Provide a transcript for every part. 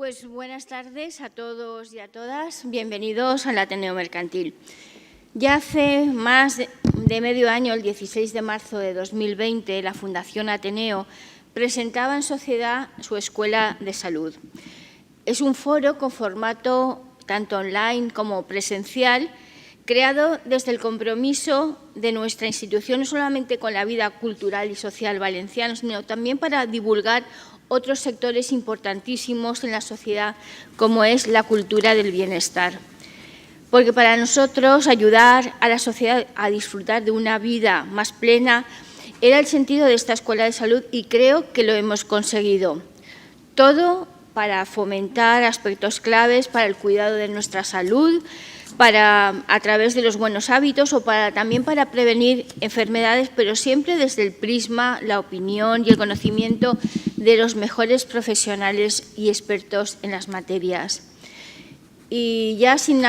Pues buenas tardes a todos y a todas. Bienvenidos al Ateneo Mercantil. Ya hace más de medio año, el 16 de marzo de 2020, la Fundación Ateneo presentaba en sociedad su Escuela de Salud. Es un foro con formato tanto online como presencial, creado desde el compromiso de nuestra institución, no solamente con la vida cultural y social valenciana, sino también para divulgar otros sectores importantísimos en la sociedad, como es la cultura del bienestar. Porque para nosotros ayudar a la sociedad a disfrutar de una vida más plena era el sentido de esta Escuela de Salud y creo que lo hemos conseguido. Todo para fomentar aspectos claves para el cuidado de nuestra salud, a través de los buenos hábitos o también para prevenir enfermedades, pero siempre desde el prisma, la opinión y el conocimiento de los mejores profesionales y expertos en las materias. Y ya sin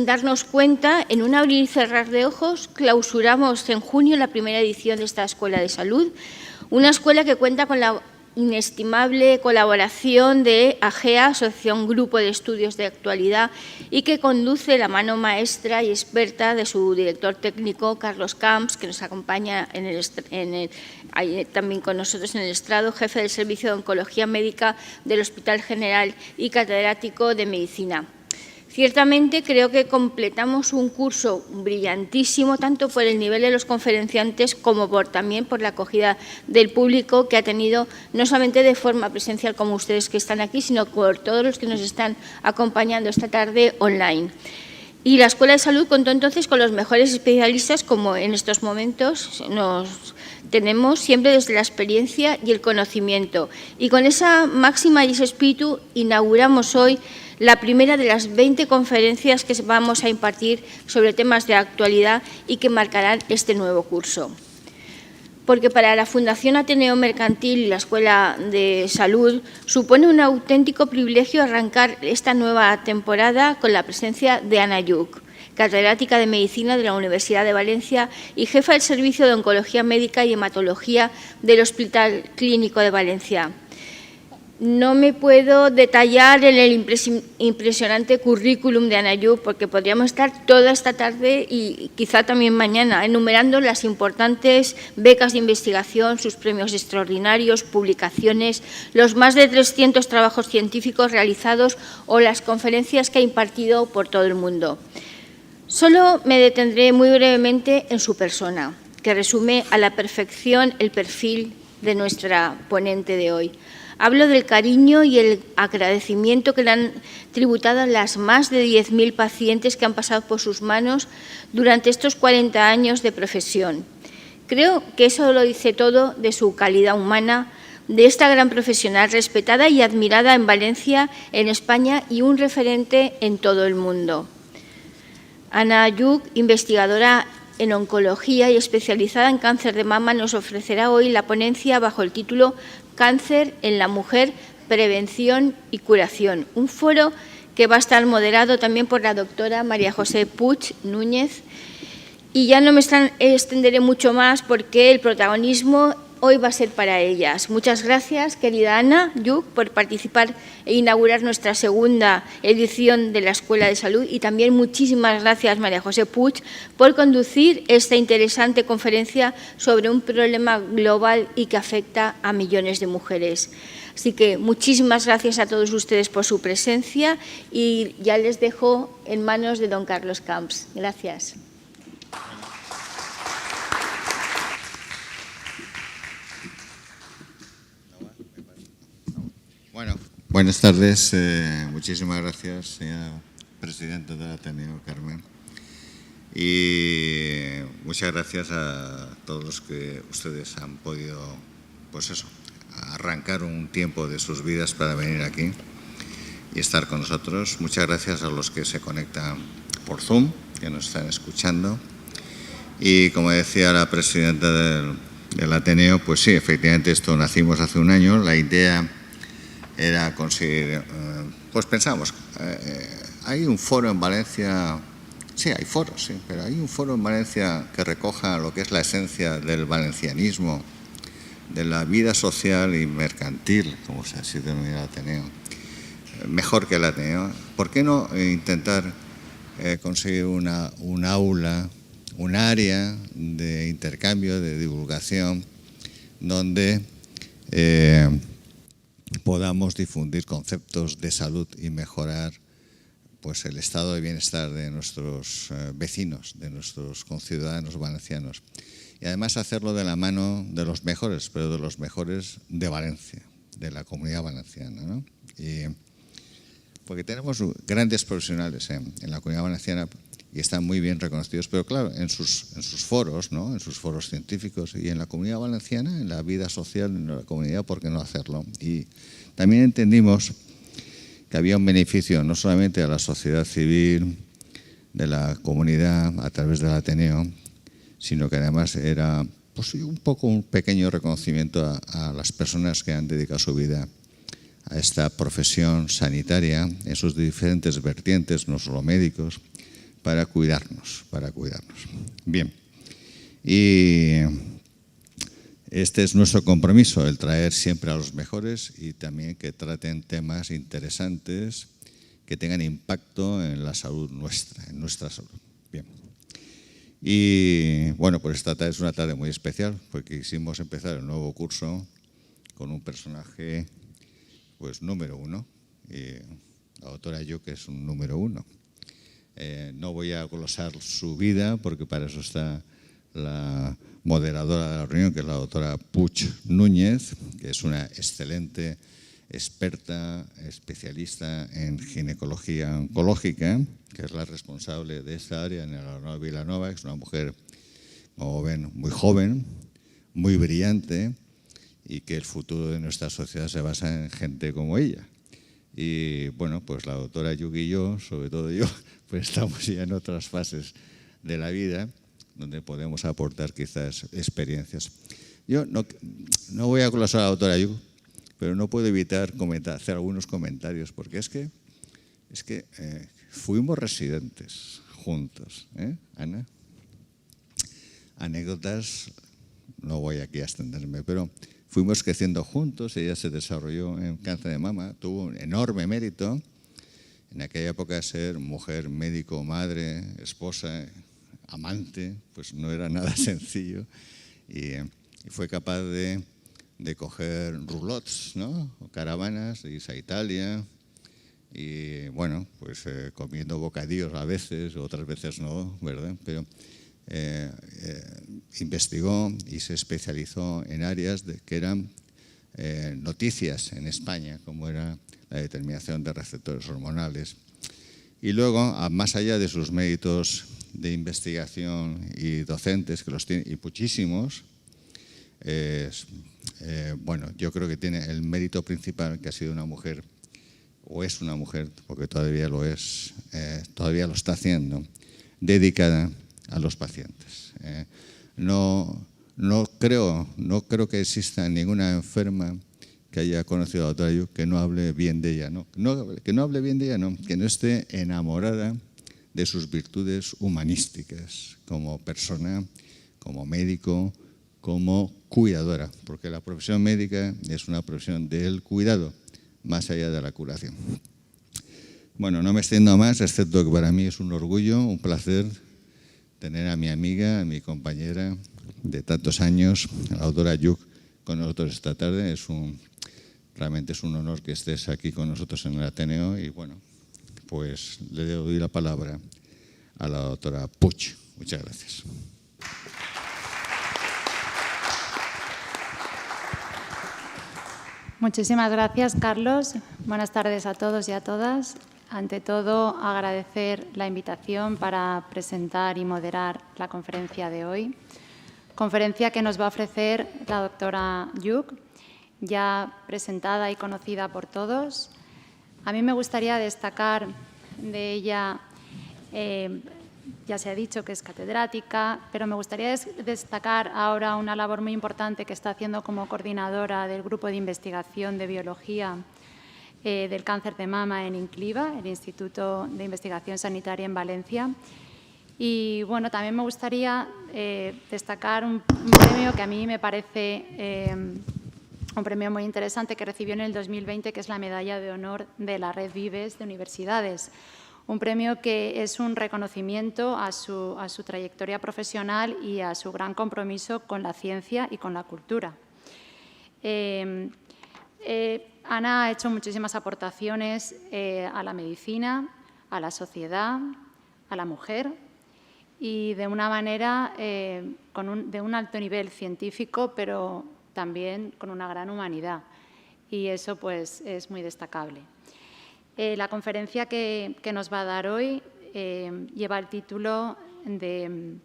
darnos cuenta, en un abrir y cerrar de ojos, clausuramos en junio la primera edición de esta Escuela de Salud, una escuela que cuenta con la inestimable colaboración de AGEA, Asociación Grupo de Estudios de Actualidad, y que conduce la mano maestra y experta de su director técnico, Carlos Camps, que nos acompaña también con nosotros en el estrado, jefe del Servicio de Oncología Médica del Hospital General y catedrático de Medicina. Ciertamente creo que completamos un curso brillantísimo, tanto por el nivel de los conferenciantes como también por la acogida del público que ha tenido, no solamente de forma presencial como ustedes que están aquí, sino por todos los que nos están acompañando esta tarde online. Y la Escuela de Salud contó entonces con los mejores especialistas, como en estos momentos nos tenemos siempre desde la experiencia y el conocimiento. Y con esa máxima y ese espíritu inauguramos hoy la primera de las 20 conferencias que vamos a impartir sobre temas de actualidad y que marcarán este nuevo curso. Porque para la Fundación Ateneo Mercantil y la Escuela de Salud supone un auténtico privilegio arrancar esta nueva temporada con la presencia de Ana Lluch, catedrática de Medicina de la Universidad de Valencia y jefa del Servicio de Oncología Médica y Hematología del Hospital Clínico de Valencia. No me puedo detallar en el impresionante currículum de Ana Lluch porque podríamos estar toda esta tarde y quizá también mañana enumerando las importantes becas de investigación, sus premios extraordinarios, publicaciones, los más de 300 trabajos científicos realizados o las conferencias que ha impartido por todo el mundo. Solo me detendré muy brevemente en su persona, que resume a la perfección el perfil de nuestra ponente de hoy. Hablo del cariño y el agradecimiento que le han tributado a las más de 10.000 pacientes que han pasado por sus manos durante estos 40 años de profesión. Creo que eso lo dice todo de su calidad humana, de esta gran profesional respetada y admirada en Valencia, en España y un referente en todo el mundo. Ana Lluch, investigadora en oncología y especializada en cáncer de mama, nos ofrecerá hoy la ponencia bajo el título Cáncer en la mujer, prevención y curación. Un foro que va a estar moderado también por la doctora María José Puig Núñez. Y ya no me extenderé mucho más porque el protagonismo hoy va a ser para ellas. Muchas gracias, querida Ana Lluch, por participar e inaugurar nuestra segunda edición de la Escuela de Salud y también muchísimas gracias, María José Puig, por conducir esta interesante conferencia sobre un problema global y que afecta a millones de mujeres. Así que muchísimas gracias a todos ustedes por su presencia y ya les dejo en manos de don Carlos Camps. Gracias. Bueno, buenas tardes. Muchísimas gracias, señora presidenta del Ateneo, Carmen. Y muchas gracias a todos los que ustedes han podido, pues eso, arrancar un tiempo de sus vidas para venir aquí y estar con nosotros. Muchas gracias a los que se conectan por Zoom, que nos están escuchando. Y como decía la presidenta del Ateneo, pues sí, efectivamente esto nacimos hace un año. La idea era conseguir, pues pensamos, hay un foro en Valencia, sí, hay foros, sí, pero hay un foro en Valencia que recoja lo que es la esencia del valencianismo, de la vida social y mercantil, como se así denomina el Ateneo, mejor que el Ateneo. ¿Por qué no intentar conseguir un aula, un área de intercambio, de divulgación, donde podamos difundir conceptos de salud y mejorar pues, el estado de bienestar de nuestros vecinos, de nuestros conciudadanos valencianos? Y además hacerlo de la mano de los mejores, pero de los mejores de Valencia, de la Comunidad Valenciana, ¿no? Porque tenemos grandes profesionales en la Comunidad Valenciana y están muy bien reconocidos, pero claro, en sus foros, ¿no? En sus foros científicos y en la Comunidad Valenciana, en la vida social de la comunidad, ¿por qué no hacerlo? Y también entendimos que había un beneficio no solamente a la sociedad civil de la comunidad a través del Ateneo, sino que además era pues, un pequeño reconocimiento a las personas que han dedicado su vida a esta profesión sanitaria en sus diferentes vertientes, no solo médicos, para cuidarnos. Bien, y este es nuestro compromiso, el traer siempre a los mejores y también que traten temas interesantes que tengan impacto en la salud nuestra, en nuestra salud. Bien. Y bueno, pues esta tarde es una tarde muy especial porque quisimos empezar el nuevo curso con un personaje pues número 1, la doctora Lluch es un número 1. No voy a glosar su vida porque para eso está la moderadora de la reunión, que es la doctora Puig Núñez, que es una excelente experta, especialista en ginecología oncológica, que es la responsable de esta área en el Aeronauta Vilanova, que es una mujer, como ven, muy joven, muy brillante, y que el futuro de nuestra sociedad se basa en gente como ella. Y bueno, pues la doctora Lluch y yo, sobre todo yo, pues estamos ya en otras fases de la vida donde podemos aportar quizás experiencias. Yo no voy a glosar a la doctora Lluch, pero no puedo evitar hacer algunos comentarios, porque es que fuimos residentes juntos, ¿eh, Ana? Anécdotas, no voy aquí a extenderme, pero fuimos creciendo juntos, ella se desarrolló en cáncer de mama, tuvo un enorme mérito en aquella época ser mujer, médico, madre, esposa, amante, pues no era nada sencillo y fue capaz de coger roulottes, ¿no? O caravanas, irse a Italia y bueno, pues comiendo bocadillos a veces, otras veces no, ¿verdad? Pero investigó y se especializó en áreas que eran noticias en España, como era la determinación de receptores hormonales. Y luego, más allá de sus méritos de investigación y docentes, que los tiene, y muchísimos, bueno, yo creo que tiene el mérito principal que ha sido una mujer, o es una mujer, porque todavía lo es, todavía lo está haciendo, dedicada a los pacientes. No creo que exista ninguna enferma que haya conocido a la doctora Lluch que no hable bien de ella, que no hable bien de ella, que no esté enamorada de sus virtudes humanísticas como persona, como médico, como cuidadora, porque la profesión médica es una profesión del cuidado, más allá de la curación. Bueno, no me extiendo más, excepto que para mí es un orgullo, un placer tener a mi amiga, a mi compañera de tantos años, la doctora Lluch, con nosotros esta tarde. Realmente es un honor que estés aquí con nosotros en el Ateneo y bueno, pues le doy la palabra a la doctora Puig. Muchas gracias. Muchísimas gracias, Carlos. Buenas tardes a todos y a todas. Ante todo, agradecer la invitación para presentar y moderar la conferencia de hoy. Conferencia que nos va a ofrecer la doctora Lluch, ya presentada y conocida por todos. A mí me gustaría destacar de ella, ya se ha dicho que es catedrática, pero me gustaría destacar ahora una labor muy importante que está haciendo como coordinadora del Grupo de Investigación de Biología del Cáncer de Mama en INCLIVA, el Instituto de Investigación Sanitaria en Valencia. Y bueno, también me gustaría destacar un premio que a mí me parece un premio muy interesante que recibió en el 2020, que es la Medalla de Honor de la Red Vives de Universidades. Un premio que es un reconocimiento a su trayectoria profesional y a su gran compromiso con la ciencia y con la cultura. Ana ha hecho muchísimas aportaciones a la medicina, a la sociedad, a la mujer y de una manera de un alto nivel científico, pero también con una gran humanidad, y eso pues es muy destacable. La conferencia que nos va a dar hoy lleva el título de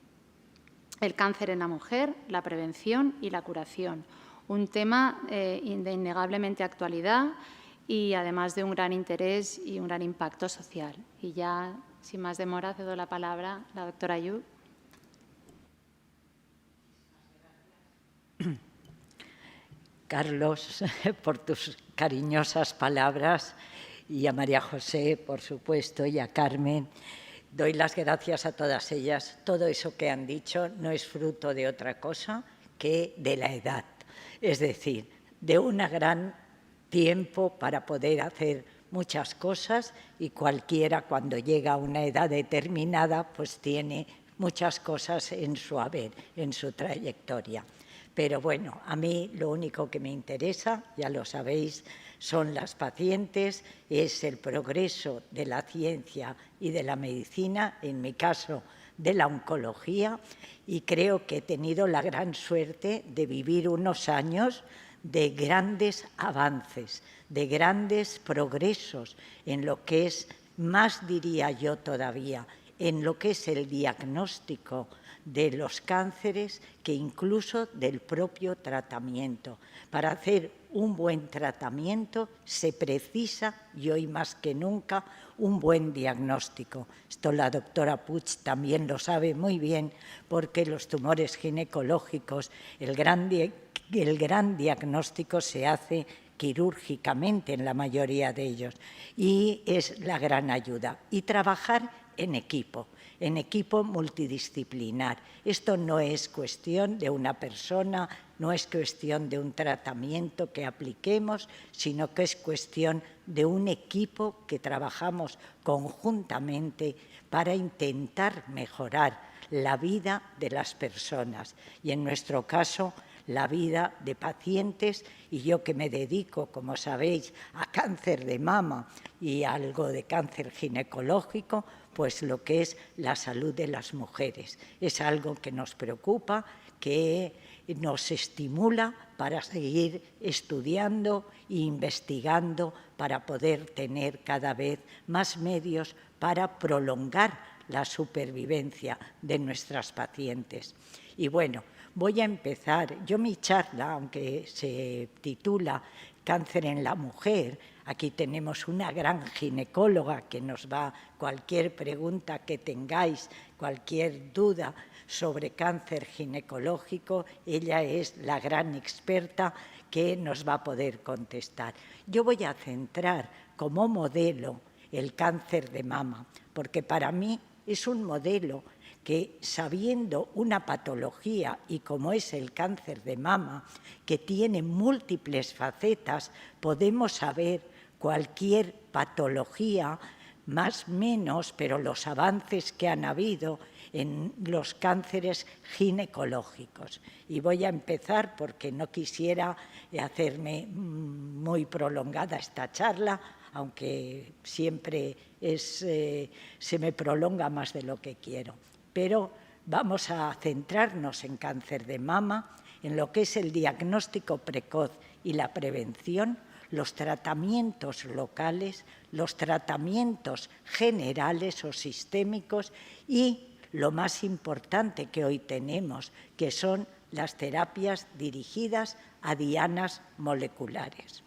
El cáncer en la mujer, la prevención y la curación, un tema de innegablemente actualidad y además de un gran interés y un gran impacto social. Y ya, sin más demora, cedo la palabra a la doctora Yu. Carlos, por tus cariñosas palabras, y a María José, por supuesto, y a Carmen. Doy las gracias a todas ellas. Todo eso que han dicho no es fruto de otra cosa que de la edad, es decir, de un gran tiempo para poder hacer muchas cosas, y cualquiera cuando llega a una edad determinada pues tiene muchas cosas en su haber, en su trayectoria. Pero bueno, a mí lo único que me interesa, ya lo sabéis, son las pacientes, es el progreso de la ciencia y de la medicina, en mi caso de la oncología, y creo que he tenido la gran suerte de vivir unos años de grandes avances, de grandes progresos en lo que es, más diría yo todavía, en lo que es el diagnóstico de los cánceres, que incluso del propio tratamiento. Para hacer un buen tratamiento se precisa, y hoy más que nunca, un buen diagnóstico. Esto la doctora Puig también lo sabe muy bien, porque los tumores ginecológicos, el gran diagnóstico se hace quirúrgicamente en la mayoría de ellos, y es la gran ayuda. Y trabajar en equipo multidisciplinar. Esto no es cuestión de una persona, no es cuestión de un tratamiento que apliquemos, sino que es cuestión de un equipo que trabajamos conjuntamente para intentar mejorar la vida de las personas, y en nuestro caso la vida de pacientes. Y yo, que me dedico, como sabéis, a cáncer de mama y algo de cáncer ginecológico, pues lo que es la salud de las mujeres es algo que nos preocupa, que nos estimula para seguir estudiando e investigando, para poder tener cada vez más medios para prolongar la supervivencia de nuestras pacientes. Y bueno, voy a empezar. Yo mi charla, aunque se titula Cáncer en la mujer, aquí tenemos una gran ginecóloga que nos va, cualquier pregunta que tengáis, cualquier duda sobre cáncer ginecológico, ella es la gran experta que nos va a poder contestar. Yo voy a centrar como modelo el cáncer de mama, porque para mí es un modelo que, sabiendo una patología y como es el cáncer de mama, que tiene múltiples facetas, podemos saber cualquier patología, más o menos, pero los avances que han habido en los cánceres ginecológicos. Y voy a empezar, porque no quisiera hacerme muy prolongada esta charla, aunque siempre se me prolonga más de lo que quiero. Pero vamos a centrarnos en cáncer de mama, en lo que es el diagnóstico precoz y la prevención, los tratamientos locales, los tratamientos generales o sistémicos, y lo más importante que hoy tenemos, que son las terapias dirigidas a dianas moleculares.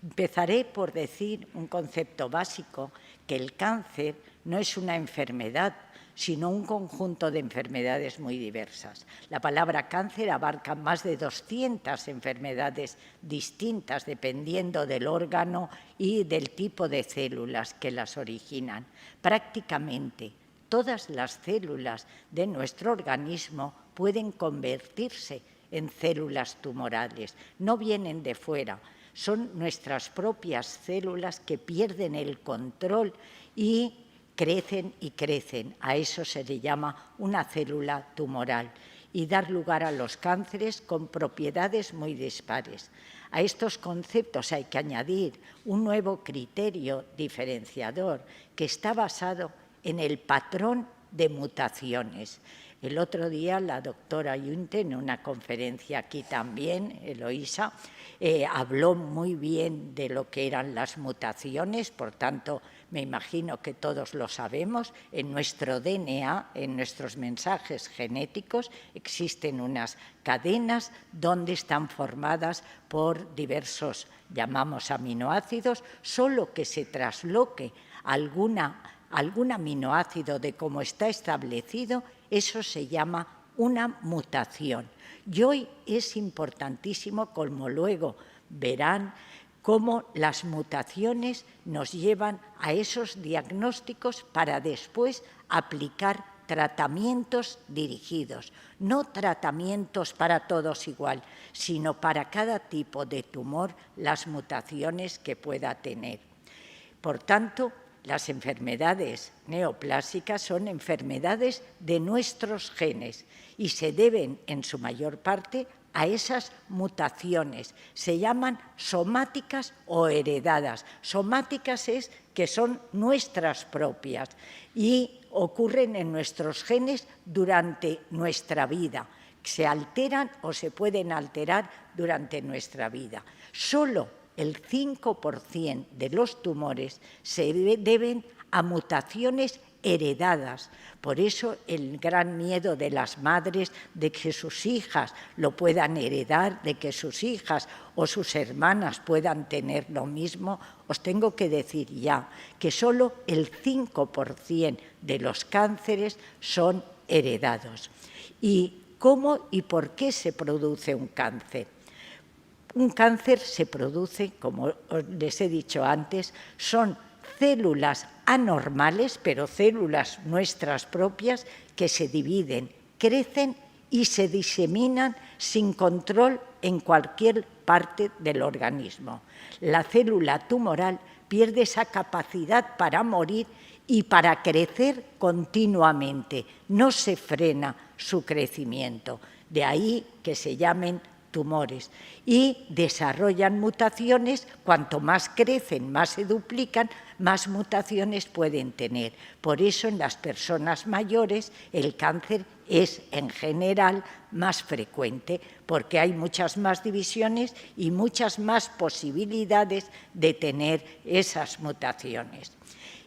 Empezaré por decir un concepto básico, que el cáncer no es una enfermedad, sino un conjunto de enfermedades muy diversas. La palabra cáncer abarca más de 200 enfermedades distintas, dependiendo del órgano y del tipo de células que las originan. Prácticamente todas las células de nuestro organismo pueden convertirse en células tumorales, no vienen de fuera, son nuestras propias células que pierden el control y crecen y crecen. A eso se le llama una célula tumoral y dar lugar a los cánceres con propiedades muy dispares. A estos conceptos hay que añadir un nuevo criterio diferenciador que está basado en el patrón de mutaciones. El otro día la doctora Yunte, en una conferencia aquí también, Eloísa, habló muy bien de lo que eran las mutaciones, por tanto, me imagino que todos lo sabemos. En nuestro DNA, en nuestros mensajes genéticos, existen unas cadenas donde están formadas por diversos, llamamos aminoácidos, solo que se trasloque algún aminoácido de cómo está establecido, eso se llama una mutación. Y hoy es importantísimo, como luego verán, cómo las mutaciones nos llevan a esos diagnósticos para después aplicar tratamientos dirigidos, no tratamientos para todos igual, sino para cada tipo de tumor las mutaciones que pueda tener. Por tanto, las enfermedades neoplásicas son enfermedades de nuestros genes y se deben en su mayor parte a esas mutaciones. Se llaman somáticas o heredadas. Somáticas es que son nuestras propias y ocurren en nuestros genes durante nuestra vida. Se alteran o se pueden alterar durante nuestra vida. Solo el 5% de los tumores se deben a mutaciones heredadas. Por eso el gran miedo de las madres de que sus hijas lo puedan heredar, de que sus hijas o sus hermanas puedan tener lo mismo. Os tengo que decir ya que solo el 5% de los cánceres son heredados. ¿Y cómo y por qué se produce un cáncer? Un cáncer se produce, como les he dicho antes, son células anormales, pero células nuestras propias, que se dividen, crecen y se diseminan sin control en cualquier parte del organismo. La célula tumoral pierde esa capacidad para morir y para crecer continuamente. No se frena su crecimiento. De ahí que se llamen tumores, y desarrollan mutaciones. Cuanto más crecen, más se duplican, más mutaciones pueden tener. Por eso en las personas mayores el cáncer es en general más frecuente, porque hay muchas más divisiones y muchas más posibilidades de tener esas mutaciones.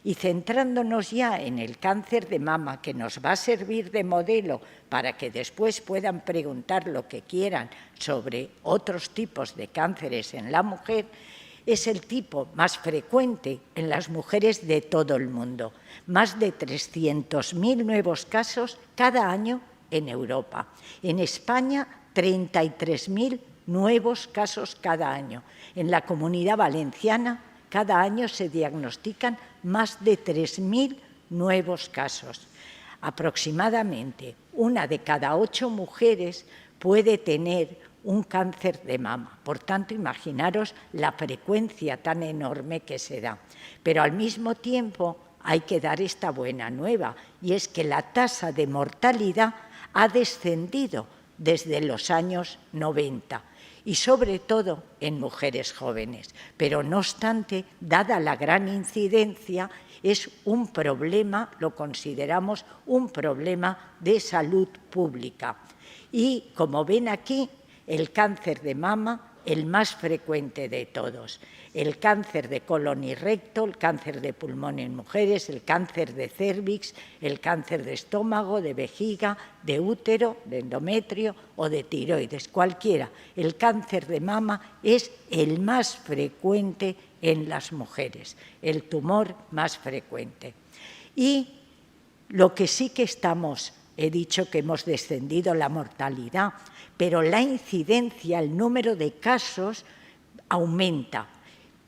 Y centrándonos ya en el cáncer de mama, que nos va a servir de modelo para que después puedan preguntar lo que quieran sobre otros tipos de cánceres en la mujer, es el tipo más frecuente en las mujeres de todo el mundo. Más de 300.000 nuevos casos cada año en Europa. En España, 33.000 nuevos casos cada año. En la Comunidad Valenciana, cada año se diagnostican más de 3.000 nuevos casos. Aproximadamente 1 de cada 8 mujeres puede tener un cáncer de mama. Por tanto, imaginaros la frecuencia tan enorme que se da. Pero al mismo tiempo hay que dar esta buena nueva, y es que la tasa de mortalidad ha descendido desde los años 90. Y sobre todo en mujeres jóvenes. Pero no obstante, dada la gran incidencia, es un problema, lo consideramos un problema de salud pública. Y como ven aquí, el cáncer de mama, el más frecuente de todos. El cáncer de colon y recto, el cáncer de pulmón en mujeres, el cáncer de cérvix, el cáncer de estómago, de vejiga, de útero, de endometrio o de tiroides, cualquiera. El cáncer de mama es el más frecuente en las mujeres, el tumor más frecuente. Y lo que sí que he dicho que hemos descendido la mortalidad, pero la incidencia, el número de casos aumenta,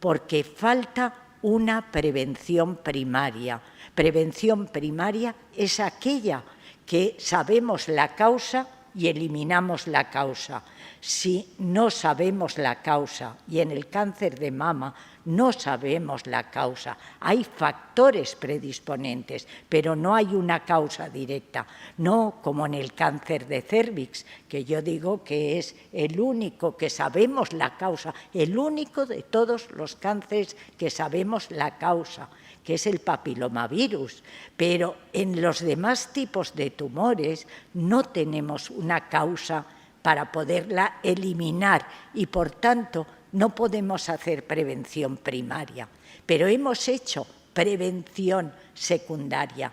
porque falta una prevención primaria. Prevención primaria es aquella que sabemos la causa y eliminamos la causa. Si no sabemos la causa, y en el cáncer de mama no sabemos la causa, hay factores predisponentes, pero no hay una causa directa, no como en el cáncer de cérvix, que yo digo que es el único que sabemos la causa, el único de todos los cánceres que sabemos la causa, que es el papilomavirus, pero en los demás tipos de tumores no tenemos una causa para poderla eliminar y, por tanto, no podemos hacer prevención primaria, pero hemos hecho prevención secundaria.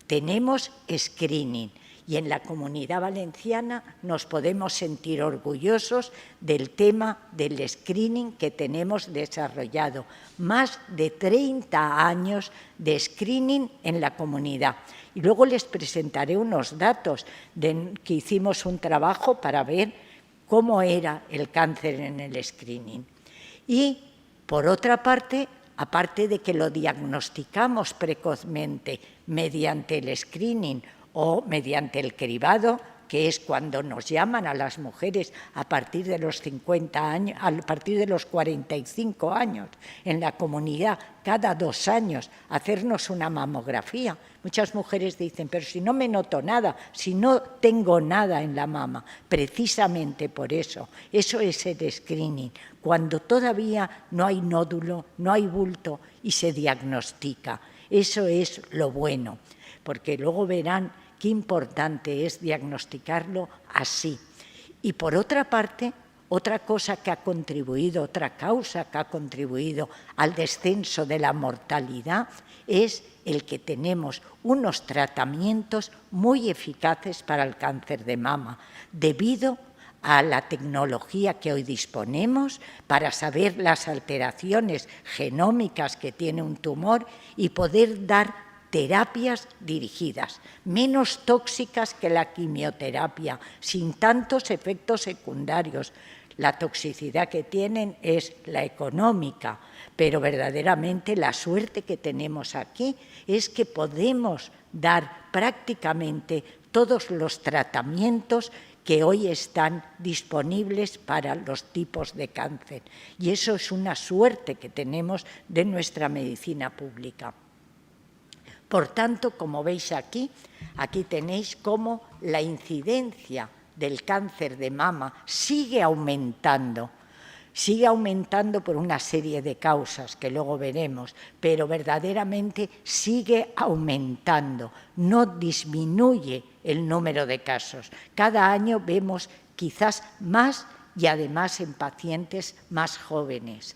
Tenemos screening y en la Comunidad Valenciana nos podemos sentir orgullosos del tema del screening que tenemos desarrollado. Más de 30 años de screening en la comunidad. Y luego les presentaré unos datos que hicimos un trabajo para ver cómo era el cáncer en el screening. Y, por otra parte, aparte de que lo diagnosticamos precozmente mediante el screening o mediante el cribado, que es cuando nos llaman a las mujeres a partir de los 50 años, a partir de los 45 años, en la comunidad, cada 2 años, hacernos una mamografía. Muchas mujeres dicen, pero si no me noto nada, si no tengo nada en la mama, precisamente por eso. Eso es el screening, cuando todavía no hay nódulo, no hay bulto y se diagnostica. Eso es lo bueno, porque luego verán qué importante es diagnosticarlo así. Y por otra parte, otra cosa que ha contribuido, otra causa que ha contribuido al descenso de la mortalidad es el que tenemos unos tratamientos muy eficaces para el cáncer de mama, debido a la tecnología que hoy disponemos para saber las alteraciones genómicas que tiene un tumor y poder dar terapias dirigidas, menos tóxicas que la quimioterapia, sin tantos efectos secundarios. La toxicidad que tienen es la económica, pero verdaderamente la suerte que tenemos aquí es que podemos dar prácticamente todos los tratamientos que hoy están disponibles para los tipos de cáncer. Y eso es una suerte que tenemos de nuestra medicina pública. Por tanto, como veis aquí tenéis cómo la incidencia del cáncer de mama sigue aumentando por una serie de causas que luego veremos, pero verdaderamente sigue aumentando, no disminuye el número de casos. Cada año vemos quizás más y además en pacientes más jóvenes.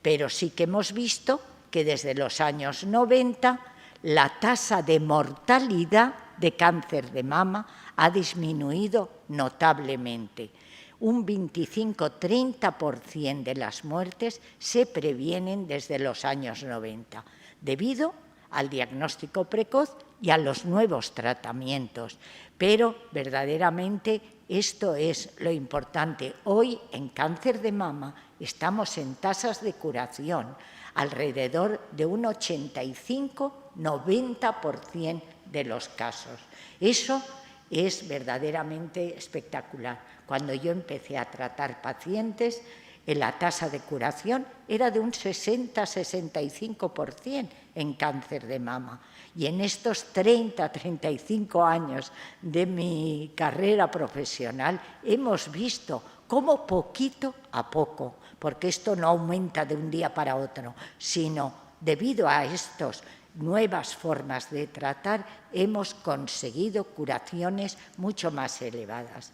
Pero sí que hemos visto que desde los años 90 la tasa de mortalidad de cáncer de mama ha disminuido notablemente. Un 25-30% de las muertes se previenen desde los años 90, debido al diagnóstico precoz y a los nuevos tratamientos. Pero verdaderamente esto es lo importante. Hoy en cáncer de mama estamos en tasas de curación alrededor de un 85-90% de los casos. Eso es verdaderamente espectacular. Cuando yo empecé a tratar pacientes, la tasa de curación era de un 60-65% en cáncer de mama. Y en estos 30-35 años de mi carrera profesional hemos visto cómo poquito a poco, porque esto no aumenta de un día para otro, sino debido a estas nuevas formas de tratar, hemos conseguido curaciones mucho más elevadas.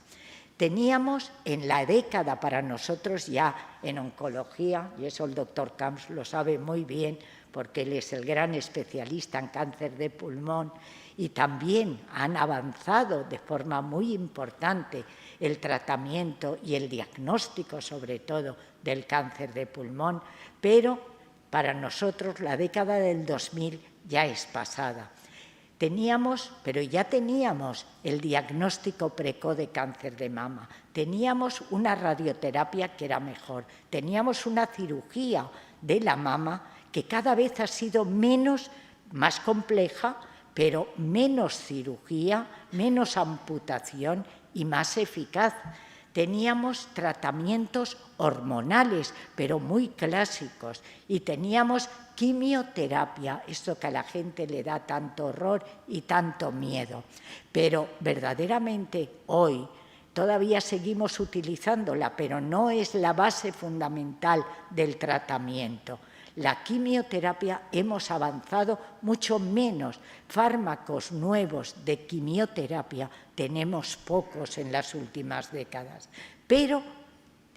Teníamos en la década para nosotros ya en oncología, y eso el doctor Camps lo sabe muy bien, porque él es el gran especialista en cáncer de pulmón, y también han avanzado de forma muy importante el tratamiento y el diagnóstico, sobre todo, del cáncer de pulmón, pero para nosotros la década del 2000 ya es pasada. Pero ya teníamos el diagnóstico precoz de cáncer de mama, teníamos una radioterapia que era mejor, teníamos una cirugía de la mama que cada vez ha sido más compleja, pero menos cirugía, menos amputación y más eficaz. Teníamos tratamientos hormonales, pero muy clásicos, y teníamos quimioterapia, esto que a la gente le da tanto horror y tanto miedo. Pero verdaderamente hoy todavía seguimos utilizándola, pero no es la base fundamental del tratamiento. La quimioterapia hemos avanzado mucho menos. Fármacos nuevos de quimioterapia tenemos pocos en las últimas décadas, pero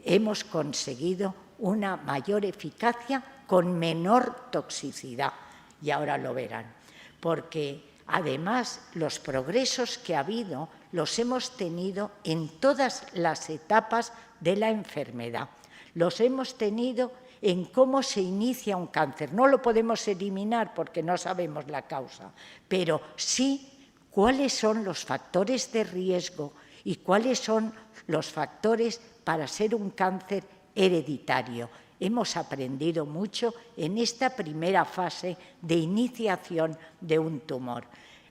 hemos conseguido una mayor eficacia con menor toxicidad. Y ahora lo verán, porque además los progresos que ha habido los hemos tenido en todas las etapas de la enfermedad. Los hemos tenido en cómo se inicia un cáncer. No lo podemos eliminar porque no sabemos la causa, pero sí cuáles son los factores de riesgo y cuáles son los factores para ser un cáncer hereditario. Hemos aprendido mucho en esta primera fase de iniciación de un tumor.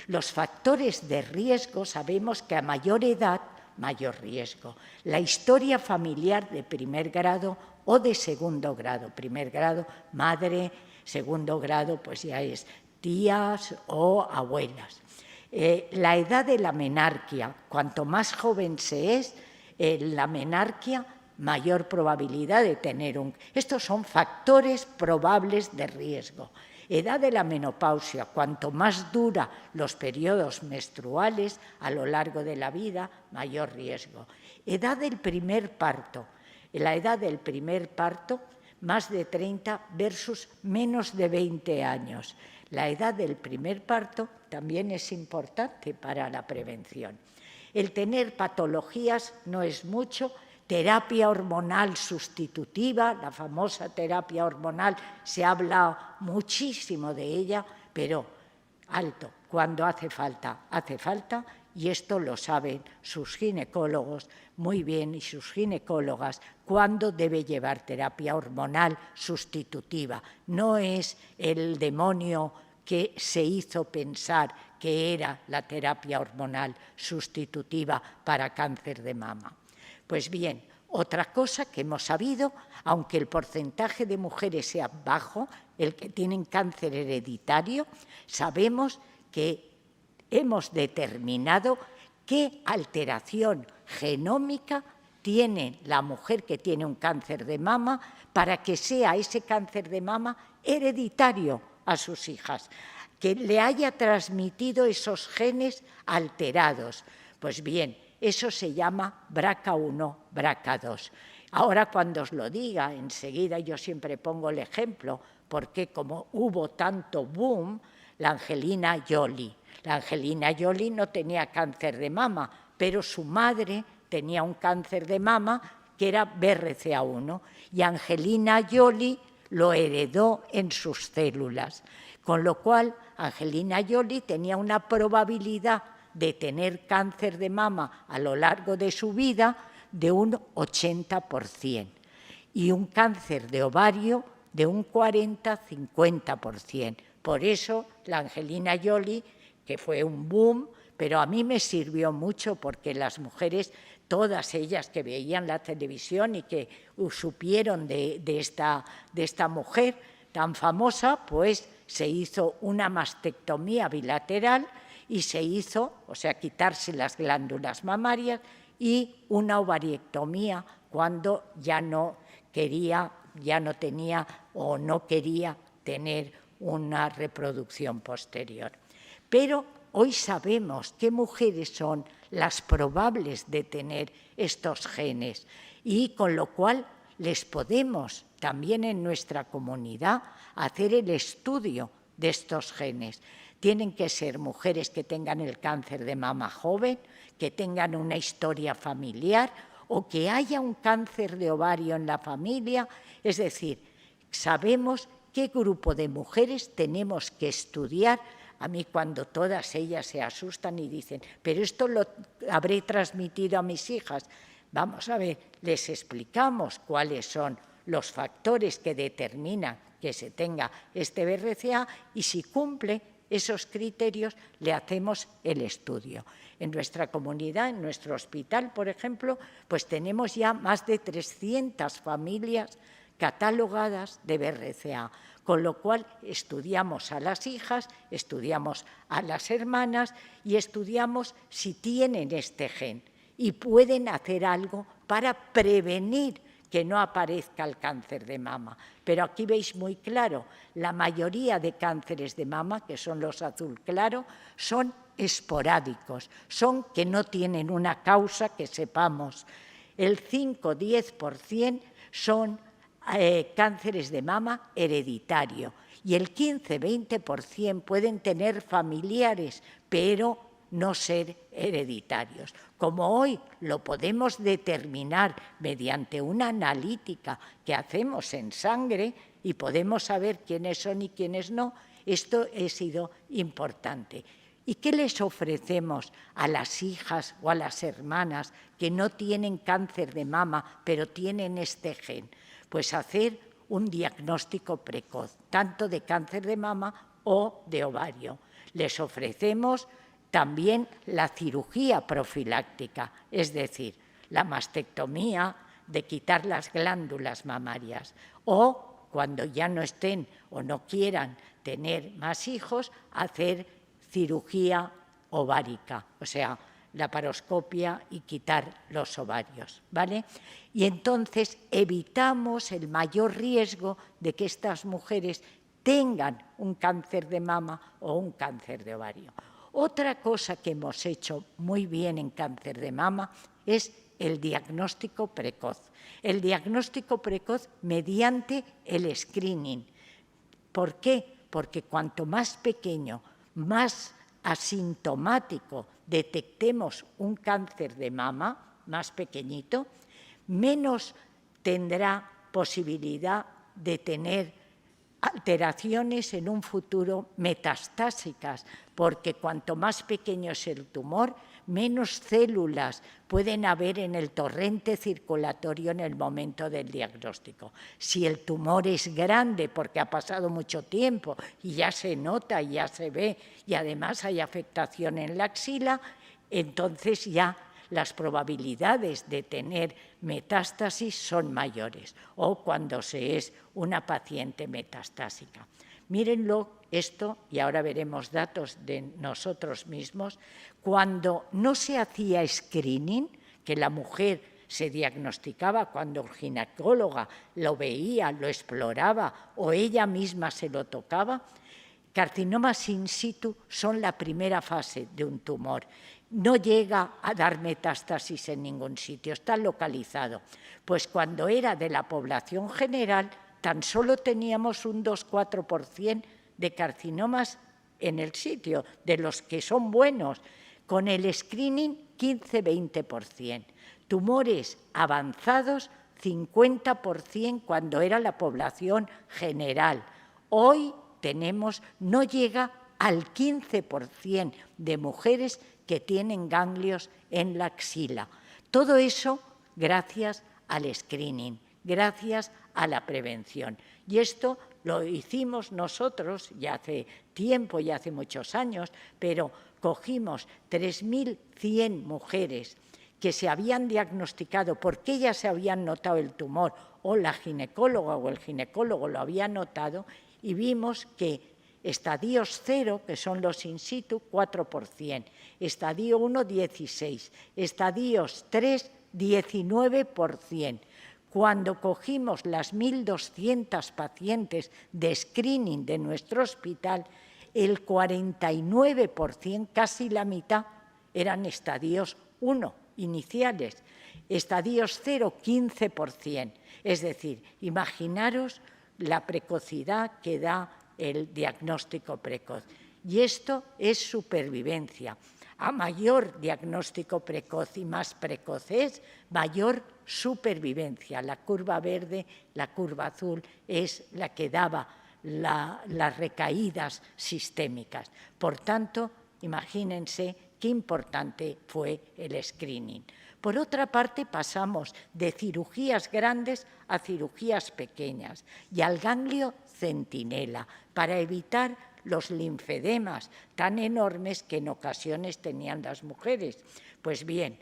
Los factores de riesgo sabemos que a mayor edad, mayor riesgo. La historia familiar de primer grado o de segundo grado. Primer grado, madre; segundo grado, pues ya es tías o abuelas. La edad de la menarquia. Cuanto más joven se es, la menarquia, mayor probabilidad de tener un... Estos son factores probables de riesgo. Edad de la menopausia. Cuanto más dura los periodos menstruales a lo largo de la vida, mayor riesgo. Edad del primer parto. La edad del primer parto, más de 30 versus menos de 20 años. La edad del primer parto también es importante para la prevención. El tener patologías no es mucho. Terapia hormonal sustitutiva, la famosa terapia hormonal, se ha hablado muchísimo de ella, pero alto, cuando hace falta, y esto lo saben sus ginecólogos muy bien y sus ginecólogas, cuándo debe llevar terapia hormonal sustitutiva. No es el demonio que se hizo pensar que era la terapia hormonal sustitutiva para cáncer de mama. Pues bien, otra cosa que hemos sabido, aunque el porcentaje de mujeres sea bajo, el que tienen cáncer hereditario, sabemos que hemos determinado qué alteración genómica tiene la mujer que tiene un cáncer de mama para que sea ese cáncer de mama hereditario a sus hijas, que le haya transmitido esos genes alterados. Pues bien, eso se llama BRCA1, BRCA2. Ahora, cuando os lo diga, enseguida yo siempre pongo el ejemplo, porque como hubo tanto boom, la Angelina Jolie. La Angelina Jolie no tenía cáncer de mama, pero su madre tenía un cáncer de mama que era BRCA1, y Angelina Jolie lo heredó en sus células, con lo cual Angelina Jolie tenía una probabilidad de tener cáncer de mama a lo largo de su vida de un 80% y un cáncer de ovario de un 40-50%. Por eso la Angelina Jolie, que fue un boom, pero a mí me sirvió mucho porque las mujeres, todas ellas que veían la televisión y que supieron de esta mujer tan famosa, pues se hizo una mastectomía bilateral y se hizo, o sea, quitarse las glándulas mamarias, y una ovariectomía cuando ya no tenía o no quería tener una reproducción posterior. Pero hoy sabemos qué mujeres son las probables de tener estos genes, y con lo cual les podemos también en nuestra comunidad hacer el estudio de estos genes. Tienen que ser mujeres que tengan el cáncer de mama joven, que tengan una historia familiar o que haya un cáncer de ovario en la familia. Es decir, sabemos qué grupo de mujeres tenemos que estudiar. A mí, cuando todas ellas se asustan y dicen, pero esto lo habré transmitido a mis hijas. Vamos a ver, les explicamos cuáles son los factores que determinan que se tenga este BRCA y si cumple esos criterios, le hacemos el estudio. En nuestra comunidad, en nuestro hospital, por ejemplo, pues tenemos ya más de 300 familias catalogadas de BRCA, con lo cual estudiamos a las hijas, estudiamos a las hermanas y estudiamos si tienen este gen y pueden hacer algo para prevenir que no aparezca el cáncer de mama. Pero aquí veis muy claro, la mayoría de cánceres de mama, que son los azul claro, son esporádicos, son que no tienen una causa que sepamos. El 5-10% son cánceres de mama hereditario y el 15-20% pueden tener familiares, pero no ser hereditarios. Como hoy lo podemos determinar mediante una analítica que hacemos en sangre y podemos saber quiénes son y quiénes no, esto ha sido importante. ¿Y qué les ofrecemos a las hijas o a las hermanas que no tienen cáncer de mama, pero tienen este gen? Pues hacer un diagnóstico precoz, tanto de cáncer de mama o de ovario. Les ofrecemos también la cirugía profiláctica, es decir, la mastectomía, de quitar las glándulas mamarias, o cuando ya no estén o no quieran tener más hijos, hacer cirugía ovárica, o sea, laparoscopia y quitar los ovarios, ¿vale? Y entonces evitamos el mayor riesgo de que estas mujeres tengan un cáncer de mama o un cáncer de ovario. Otra cosa que hemos hecho muy bien en cáncer de mama es el diagnóstico precoz. El diagnóstico precoz mediante el screening. ¿Por qué? Porque cuanto más pequeño, más asintomático detectemos un cáncer de mama, más pequeñito, menos tendrá posibilidad de tener alteraciones en un futuro metastásicas, porque cuanto más pequeño es el tumor, menos células pueden haber en el torrente circulatorio en el momento del diagnóstico. Si el tumor es grande porque ha pasado mucho tiempo y ya se nota y ya se ve y además hay afectación en la axila, entonces ya las probabilidades de tener metástasis son mayores, o cuando se es una paciente metastásica. Mírenlo esto, y ahora veremos datos de nosotros mismos, cuando no se hacía screening, que la mujer se diagnosticaba cuando el ginecóloga lo veía, lo exploraba o ella misma se lo tocaba, carcinomas in situ son la primera fase de un tumor. No llega a dar metástasis en ningún sitio, está localizado. Pues cuando era de la población general, tan solo teníamos un 2-4% de carcinomas en el sitio, de los que son buenos. Con el screening, 15-20%. Tumores avanzados, 50% cuando era la población general. Hoy tenemos, no llega al 15% de mujeres que tienen ganglios en la axila. Todo eso gracias al screening, gracias a la prevención. Y esto lo hicimos nosotros ya hace tiempo, ya hace muchos años, pero cogimos 3.100 mujeres que se habían diagnosticado porque ellas se habían notado el tumor o la ginecóloga o el ginecólogo lo había notado y vimos que estadios 0, que son los in situ, 4%, estadio 1, 16%, estadios 3, 19%. Cuando cogimos las 1.200 pacientes de screening de nuestro hospital, el 49%, casi la mitad, eran estadios 1, iniciales. Estadios 0, 15%. Es decir, imaginaros la precocidad que da el diagnóstico precoz. Y esto es supervivencia. A mayor diagnóstico precoz y más precoz es, mayor supervivencia. La curva verde, la curva azul, es la que daba las recaídas sistémicas. Por tanto, imagínense qué importante fue el screening. Por otra parte, pasamos de cirugías grandes a cirugías pequeñas y al ganglio centinela para evitar los linfedemas tan enormes que en ocasiones tenían las mujeres. Pues bien,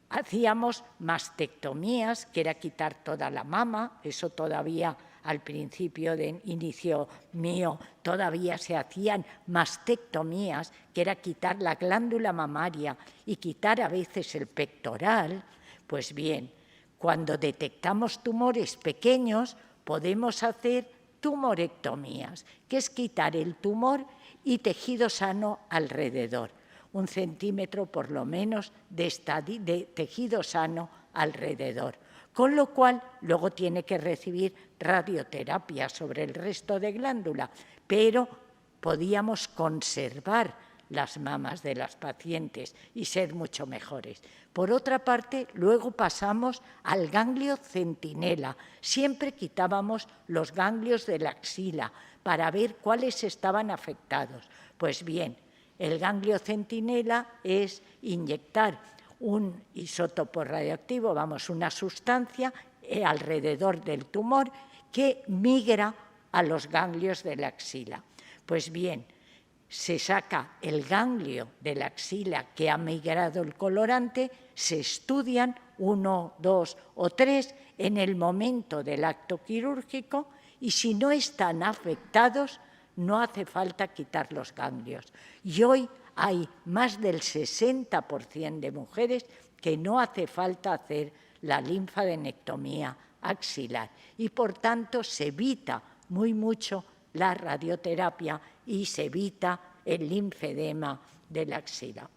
hacíamos mastectomías, que era quitar toda la mama, eso todavía al principio de inicio mío todavía se hacían mastectomías, que era quitar la glándula mamaria y quitar a veces el pectoral. Pues bien, cuando detectamos tumores pequeños podemos hacer tumorectomías, que es quitar el tumor y tejido sano alrededor. 1 centímetro por lo menos de tejido sano alrededor, con lo cual luego tiene que recibir radioterapia sobre el resto de glándula, pero podíamos conservar las mamas de las pacientes y ser mucho mejores. Por otra parte, luego pasamos al ganglio centinela. Siempre quitábamos los ganglios de la axila para ver cuáles estaban afectados. Pues bien, el ganglio centinela es inyectar un isótopo radioactivo, una sustancia alrededor del tumor que migra a los ganglios de la axila. Pues bien, se saca el ganglio de la axila que ha migrado el colorante, se estudian 1, 2 o 3 en el momento del acto quirúrgico y si no están afectados, no hace falta quitar los ganglios. Y hoy hay más del 60% de mujeres que no hace falta hacer la linfadenectomía axilar y por tanto se evita mucho la radioterapia y se evita el linfedema de la axila.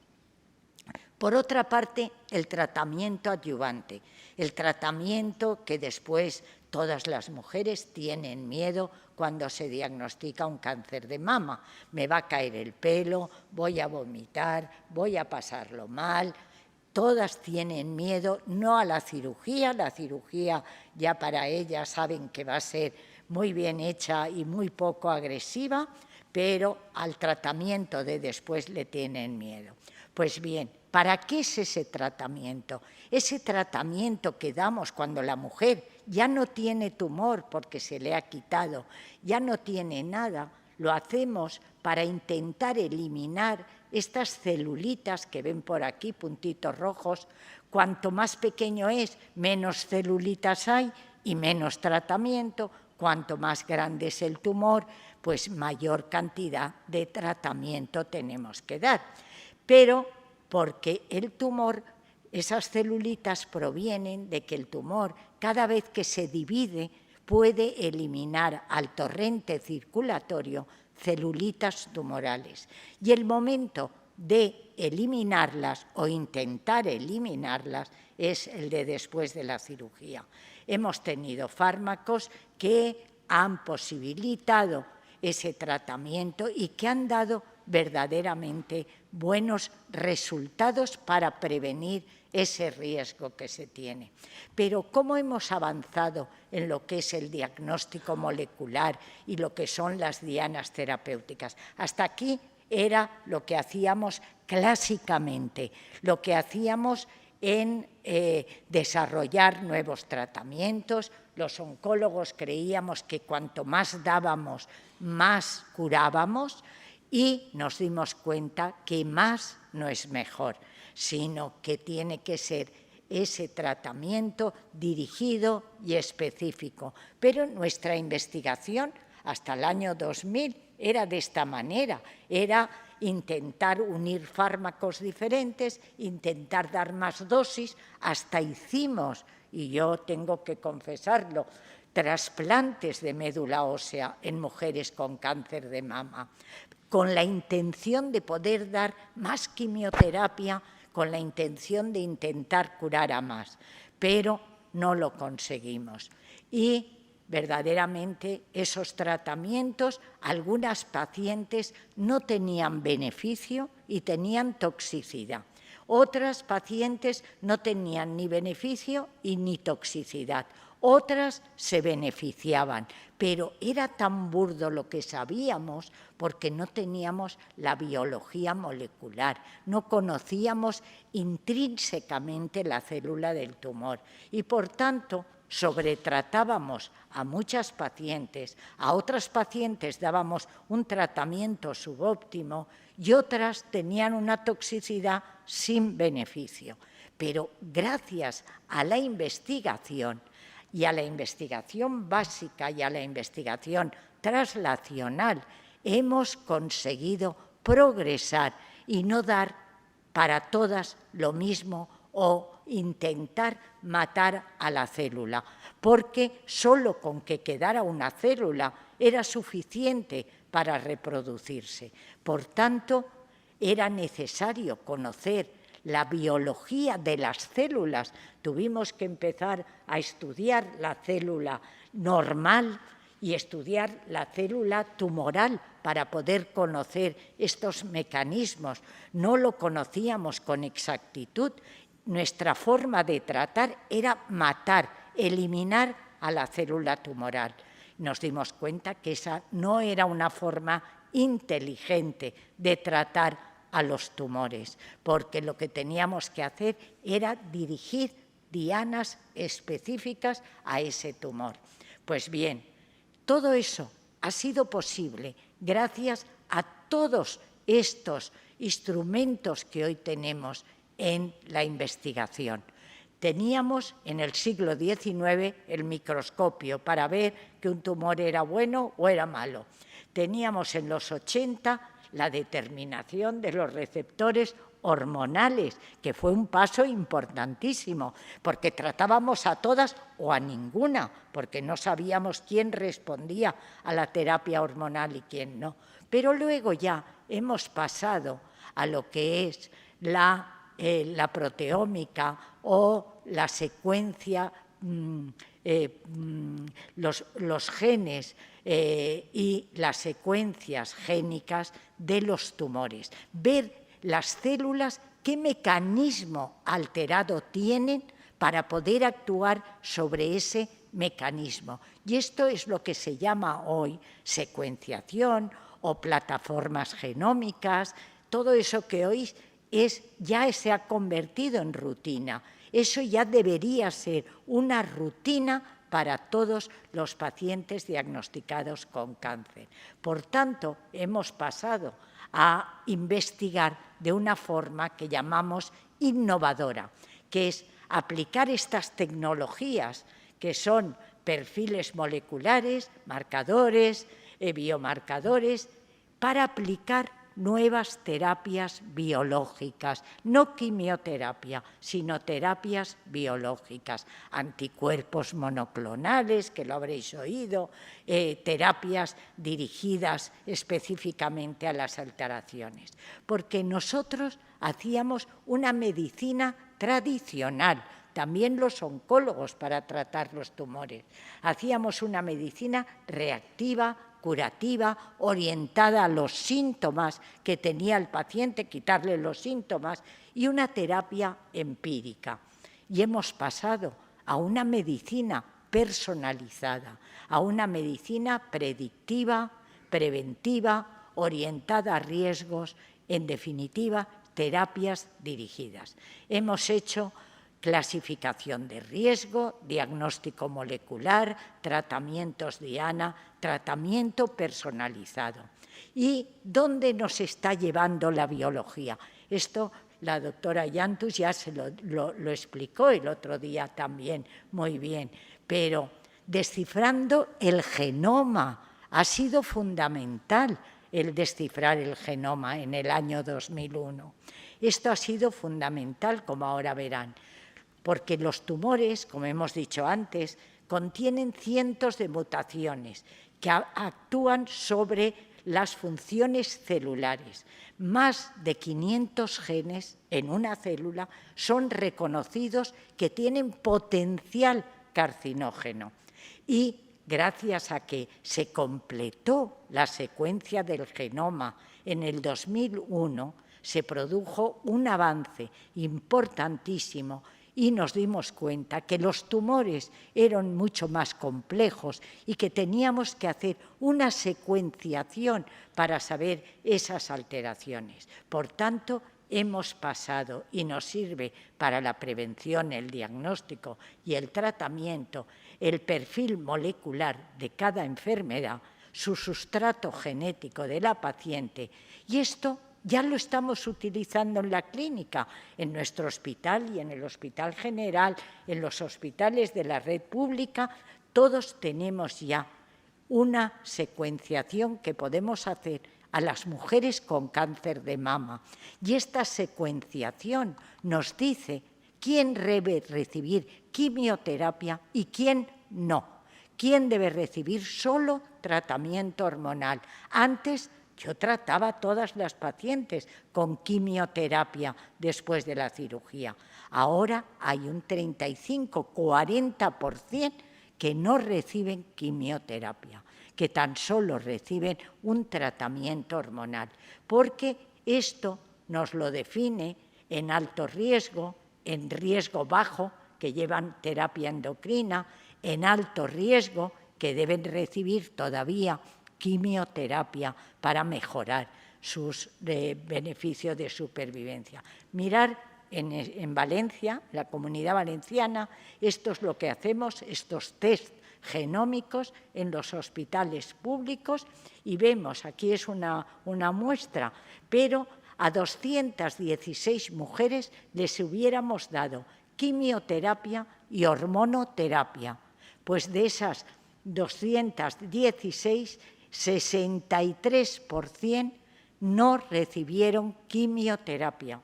Por otra parte, el tratamiento adyuvante, el tratamiento que después todas las mujeres tienen miedo cuando se diagnostica un cáncer de mama. Me va a caer el pelo, voy a vomitar, voy a pasarlo mal. Todas tienen miedo, no a la cirugía ya para ellas saben que va a ser muy bien hecha y muy poco agresiva, pero al tratamiento de después le tienen miedo. Pues bien, ¿para qué es ese tratamiento? Ese tratamiento que damos cuando la mujer ya no tiene tumor porque se le ha quitado, ya no tiene nada, lo hacemos para intentar eliminar estas celulitas que ven por aquí, puntitos rojos. Cuanto más pequeño es, menos celulitas hay y menos tratamiento. Cuanto más grande es el tumor, pues mayor cantidad de tratamiento tenemos que dar. Pero porque el tumor, esas celulitas provienen de que el tumor, cada vez que se divide, puede eliminar al torrente circulatorio celulitas tumorales. Y el momento de eliminarlas o intentar eliminarlas es el de después de la cirugía. Hemos tenido fármacos que han posibilitado ese tratamiento y que han dado verdaderamente buenos resultados para prevenir ese riesgo que se tiene. Pero ¿cómo hemos avanzado en lo que es el diagnóstico molecular y lo que son las dianas terapéuticas? Hasta aquí era lo que hacíamos clásicamente, lo que hacíamos en desarrollar nuevos tratamientos. Los oncólogos creíamos que cuanto más dábamos, más curábamos y nos dimos cuenta que más no es mejor, sino que tiene que ser ese tratamiento dirigido y específico. Pero nuestra investigación hasta el año 2000 era de esta manera, era intentar unir fármacos diferentes, intentar dar más dosis, hasta hicimos, y yo tengo que confesarlo, trasplantes de médula ósea en mujeres con cáncer de mama, con la intención de poder dar más quimioterapia, con la intención de intentar curar a más, pero no lo conseguimos. Y verdaderamente esos tratamientos, algunas pacientes no tenían beneficio y tenían toxicidad. Otras pacientes no tenían ni beneficio y ni toxicidad. Otras se beneficiaban, pero era tan burdo lo que sabíamos porque no teníamos la biología molecular, no conocíamos intrínsecamente la célula del tumor y por tanto sobretratábamos a muchas pacientes, a otras pacientes dábamos un tratamiento subóptimo y otras tenían una toxicidad sin beneficio. Pero gracias a la investigación y a la investigación básica y a la investigación translacional hemos conseguido progresar y no dar para todas lo mismo o intentar matar a la célula, porque solo con que quedara una célula era suficiente para reproducirse. Por tanto, era necesario conocer la biología de las células. Tuvimos que empezar a estudiar la célula normal y estudiar la célula tumoral para poder conocer estos mecanismos. No lo conocíamos con exactitud. Nuestra forma de tratar era matar, eliminar a la célula tumoral. Nos dimos cuenta que esa no era una forma inteligente de tratar a los tumores, porque lo que teníamos que hacer era dirigir dianas específicas a ese tumor. Pues bien, todo eso ha sido posible gracias a todos estos instrumentos que hoy tenemos en la investigación. Teníamos en el siglo XIX el microscopio para ver que un tumor era bueno o era malo. Teníamos en los 80 la determinación de los receptores hormonales, que fue un paso importantísimo, porque tratábamos a todas o a ninguna, porque no sabíamos quién respondía a la terapia hormonal y quién no. Pero luego ya hemos pasado a lo que es la proteómica o la secuencia, los genes y las secuencias génicas de los tumores. Ver las células qué mecanismo alterado tienen para poder actuar sobre ese mecanismo. Y esto es lo que se llama hoy secuenciación o plataformas genómicas, todo eso que hoy ya se ha convertido en rutina. Eso ya debería ser una rutina para todos los pacientes diagnosticados con cáncer. Por tanto, hemos pasado a investigar de una forma que llamamos innovadora, que es aplicar estas tecnologías que son perfiles moleculares, marcadores, biomarcadores, para aplicar nuevas terapias biológicas, no quimioterapia, sino terapias biológicas, anticuerpos monoclonales, que lo habréis oído, terapias dirigidas específicamente a las alteraciones. Porque nosotros hacíamos una medicina tradicional, también los oncólogos para tratar los tumores. Hacíamos una medicina reactiva, curativa, orientada a los síntomas que tenía el paciente, quitarle los síntomas, y una terapia empírica. Y hemos pasado a una medicina personalizada, a una medicina predictiva, preventiva, orientada a riesgos, en definitiva, terapias dirigidas. Hemos hecho clasificación de riesgo, diagnóstico molecular, tratamientos diana, tratamiento personalizado. ¿Y dónde nos está llevando la biología? Esto la doctora Yantus ya se lo explicó el otro día también muy bien, pero descifrando el genoma ha sido fundamental el descifrar el genoma en el año 2001. Esto ha sido fundamental, como ahora verán, porque los tumores, como hemos dicho antes, contienen cientos de mutaciones que actúan sobre las funciones celulares. Más de 500 genes en una célula son reconocidos que tienen potencial carcinógeno. Y gracias a que se completó la secuencia del genoma en el 2001, se produjo un avance importantísimo y nos dimos cuenta que los tumores eran mucho más complejos y que teníamos que hacer una secuenciación para saber esas alteraciones. Por tanto, hemos pasado y nos sirve para la prevención, el diagnóstico y el tratamiento, el perfil molecular de cada enfermedad, su sustrato genético de la paciente, y esto ya lo estamos utilizando en la clínica, en nuestro hospital y en el Hospital General, en los hospitales de la red pública, todos tenemos ya una secuenciación que podemos hacer a las mujeres con cáncer de mama. Y esta secuenciación nos dice quién debe recibir quimioterapia y quién no. Quién debe recibir solo tratamiento hormonal. Antes yo trataba a todas las pacientes con quimioterapia después de la cirugía. Ahora hay un 35-40% que no reciben quimioterapia, que tan solo reciben un tratamiento hormonal, porque esto nos lo define en alto riesgo, en riesgo bajo, que llevan terapia endocrina, en alto riesgo, que deben recibir todavía quimioterapia para mejorar sus beneficios de supervivencia. Mirar en Valencia, la Comunidad Valenciana, esto es lo que hacemos, estos test genómicos en los hospitales públicos, y vemos, aquí es una muestra, pero a 216 mujeres les hubiéramos dado quimioterapia y hormonoterapia. Pues de esas 216, 63% no recibieron quimioterapia.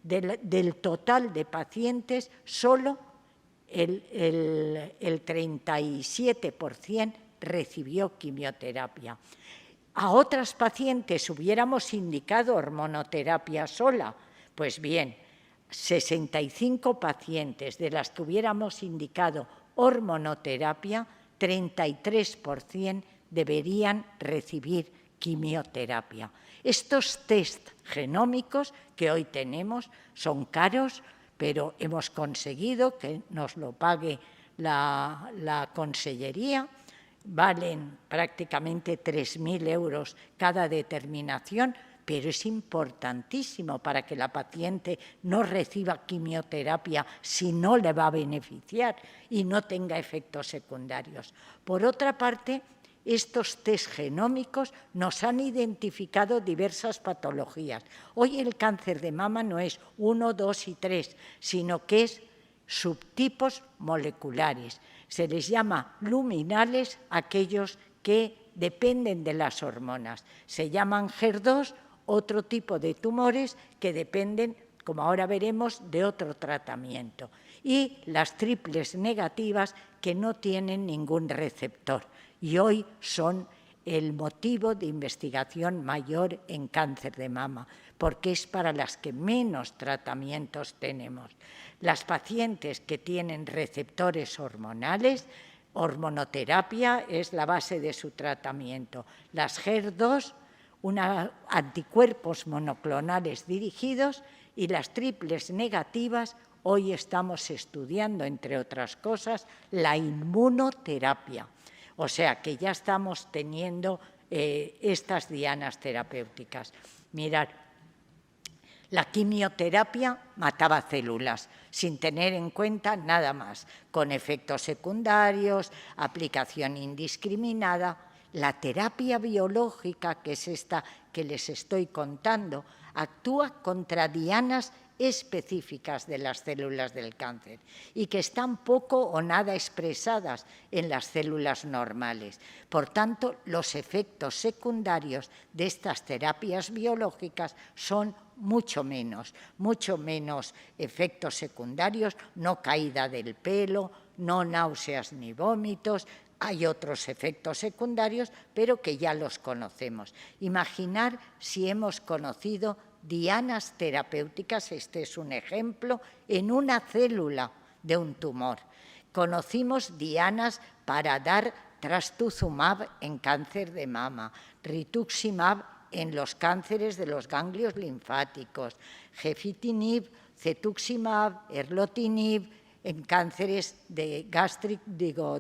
Del total de pacientes, solo el 37% recibió quimioterapia. A otras pacientes hubiéramos indicado hormonoterapia sola. Pues bien, 65 pacientes de las que hubiéramos indicado hormonoterapia, 33% deberían recibir quimioterapia. Estos test genómicos que hoy tenemos son caros, pero hemos conseguido que nos lo pague la Consellería. Valen prácticamente 3.000 euros cada determinación, pero es importantísimo para que la paciente no reciba quimioterapia si no le va a beneficiar y no tenga efectos secundarios. Por otra parte, estos test genómicos nos han identificado diversas patologías. Hoy el cáncer de mama no es 1, 2 y 3, sino que es subtipos moleculares. Se les llama luminales aquellos que dependen de las hormonas. Se llaman HER2 otro tipo de tumores que dependen, como ahora veremos, de otro tratamiento. Y las triples negativas que no tienen ningún receptor. Y hoy son el motivo de investigación mayor en cáncer de mama, porque es para las que menos tratamientos tenemos. Las pacientes que tienen receptores hormonales, hormonoterapia es la base de su tratamiento. Las HER2, anticuerpos monoclonales dirigidos, y las triples negativas, hoy estamos estudiando, entre otras cosas, la inmunoterapia. O sea que ya estamos teniendo estas dianas terapéuticas. Mirad, la quimioterapia mataba células, sin tener en cuenta nada más, con efectos secundarios, aplicación indiscriminada. La terapia biológica, que es esta que les estoy contando, actúa contra dianas específicas de las células del cáncer y que están poco o nada expresadas en las células normales. Por tanto, los efectos secundarios de estas terapias biológicas son mucho menos efectos secundarios, no caída del pelo, no náuseas ni vómitos. Hay otros efectos secundarios, pero que ya los conocemos. Imaginar si hemos conocido dianas terapéuticas, este es un ejemplo, en una célula de un tumor. Conocimos dianas para dar trastuzumab en cáncer de mama, rituximab en los cánceres de los ganglios linfáticos, gefitinib, cetuximab, erlotinib, en cánceres de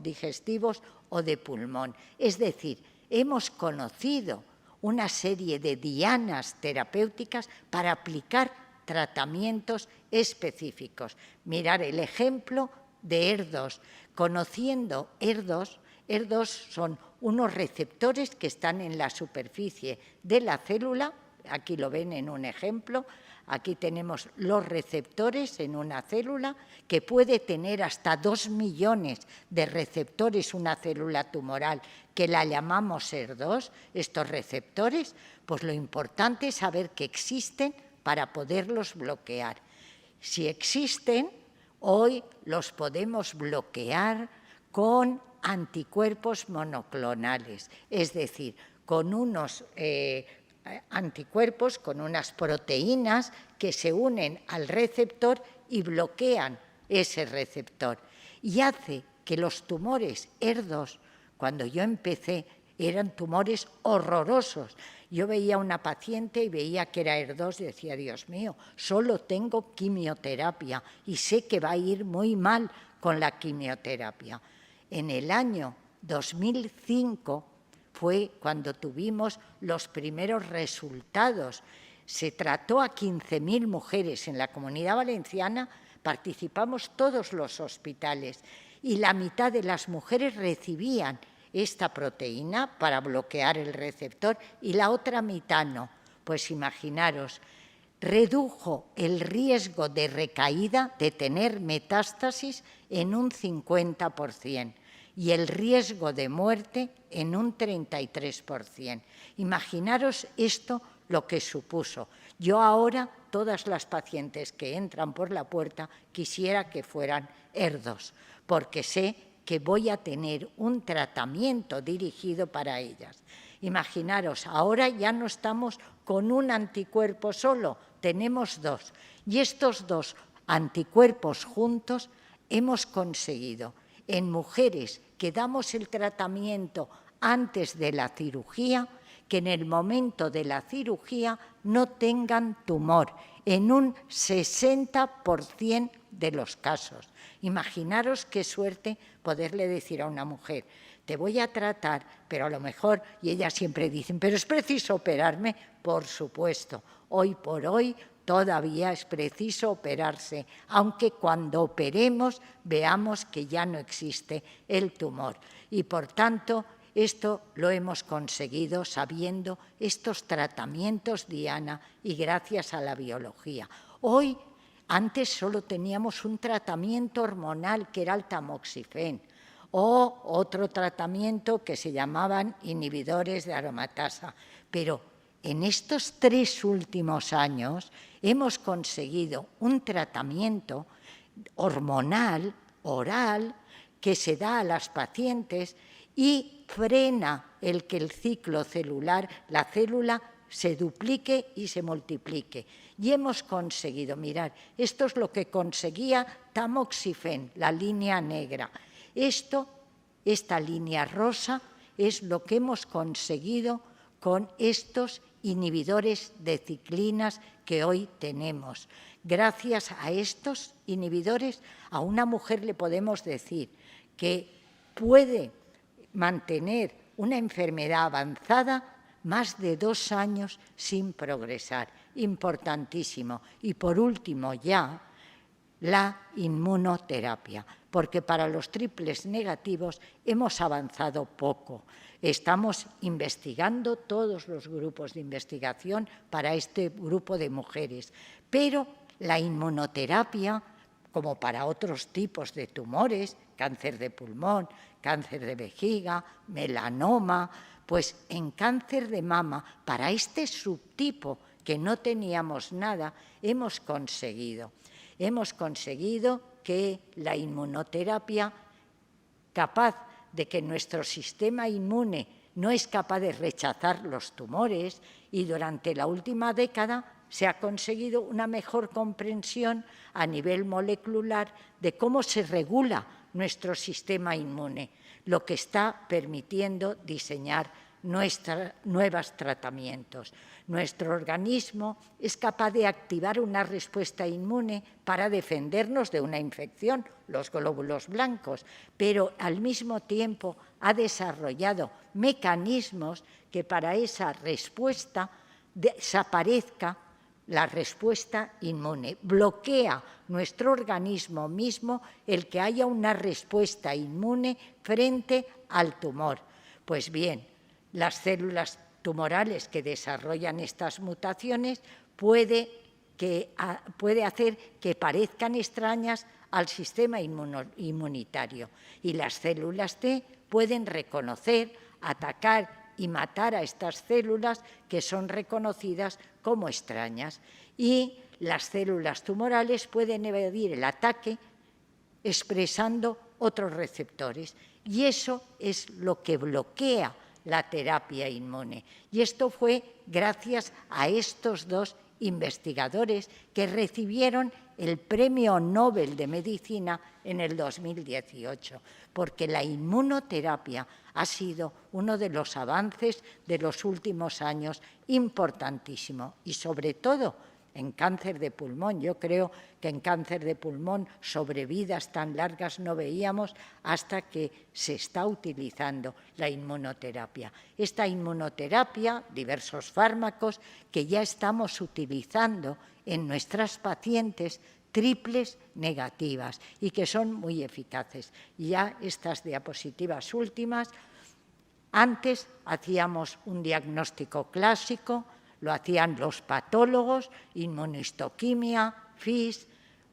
digestivos o de pulmón. Es decir, hemos conocido una serie de dianas terapéuticas para aplicar tratamientos específicos. Mirar el ejemplo de ER2. Conociendo ER2, ER2 son unos receptores que están en la superficie de la célula. Aquí lo ven en un ejemplo. Aquí tenemos los receptores en una célula que puede tener hasta 2 millones de receptores, una célula tumoral, que la llamamos ER2, estos receptores. Pues lo importante es saber que existen para poderlos bloquear. Si existen, hoy los podemos bloquear con anticuerpos monoclonales, es decir, con unos anticuerpos, con unas proteínas que se unen al receptor y bloquean ese receptor. Y hace que los tumores ER2, cuando yo empecé, eran tumores horrorosos. Yo veía a una paciente y veía que era ER2 y decía, Dios mío, solo tengo quimioterapia y sé que va a ir muy mal con la quimioterapia. En el año 2005 fue cuando tuvimos los primeros resultados. Se trató a 15.000 mujeres en la Comunidad Valenciana, participamos todos los hospitales y la mitad de las mujeres recibían esta proteína para bloquear el receptor y la otra mitad no. Pues imaginaros, redujo el riesgo de recaída, de tener metástasis, en un 50% y el riesgo de muerte en un 33%. Imaginaros esto lo que supuso. Yo ahora, todas las pacientes que entran por la puerta, quisiera que fueran ER2, porque sé que voy a tener un tratamiento dirigido para ellas. Imaginaros, ahora ya no estamos con un anticuerpo solo, tenemos dos. Y estos dos anticuerpos juntos hemos conseguido en mujeres que damos el tratamiento antes de la cirugía, que en el momento de la cirugía no tengan tumor, en un 60% de los casos. Imaginaros qué suerte poderle decir a una mujer, te voy a tratar, pero a lo mejor, y ellas siempre dicen, pero es preciso operarme, por supuesto, hoy por hoy todavía es preciso operarse, aunque cuando operemos veamos que ya no existe el tumor. Y por tanto, esto lo hemos conseguido sabiendo estos tratamientos, Diana, y gracias a la biología. Hoy, antes solo teníamos un tratamiento hormonal que era el tamoxifeno, o otro tratamiento que se llamaban inhibidores de aromatasa. Pero en estos 3 últimos años hemos conseguido un tratamiento hormonal, oral, que se da a las pacientes y frena el que el ciclo celular, la célula, se duplique y se multiplique. Y hemos conseguido, mirad, esto es lo que conseguía tamoxifeno, la línea negra. Esta línea rosa es lo que hemos conseguido con estos inhibidores de ciclinas que hoy tenemos. Gracias a estos inhibidores, a una mujer le podemos decir que puede mantener una enfermedad avanzada más de 2 años sin progresar. Importantísimo. Y por último ya, la inmunoterapia, porque para los triples negativos hemos avanzado poco. Estamos investigando todos los grupos de investigación para este grupo de mujeres, pero la inmunoterapia, como para otros tipos de tumores, cáncer de pulmón, cáncer de vejiga, melanoma, pues en cáncer de mama, para este subtipo que no teníamos nada, hemos conseguido que la inmunoterapia, capaz de que nuestro sistema inmune no es capaz de rechazar los tumores, y durante la última década se ha conseguido una mejor comprensión a nivel molecular de cómo se regula nuestro sistema inmune, lo que está permitiendo diseñar nuevos tratamientos. Nuestro organismo es capaz de activar una respuesta inmune para defendernos de una infección, los glóbulos blancos, pero al mismo tiempo ha desarrollado mecanismos que para esa respuesta desaparezca la respuesta inmune. Bloquea nuestro organismo mismo el que haya una respuesta inmune frente al tumor. Pues bien, las células tumorales que desarrollan estas mutaciones puede hacer que parezcan extrañas al sistema inmunitario, y las células T pueden reconocer, atacar y matar a estas células que son reconocidas como extrañas, y las células tumorales pueden evadir el ataque expresando otros receptores, y eso es lo que bloquea la terapia inmune. Y esto fue gracias a estos dos investigadores que recibieron el Premio Nobel de Medicina en el 2018, porque la inmunoterapia ha sido uno de los avances de los últimos años importantísimo, y sobre todo en cáncer de pulmón. Yo creo que en cáncer de pulmón sobrevidas tan largas no veíamos hasta que se está utilizando la inmunoterapia. Esta inmunoterapia, diversos fármacos que ya estamos utilizando en nuestras pacientes triples negativas y que son muy eficaces. Ya estas diapositivas últimas, antes hacíamos un diagnóstico clásico, lo hacían los patólogos, inmunohistoquimia, FIS.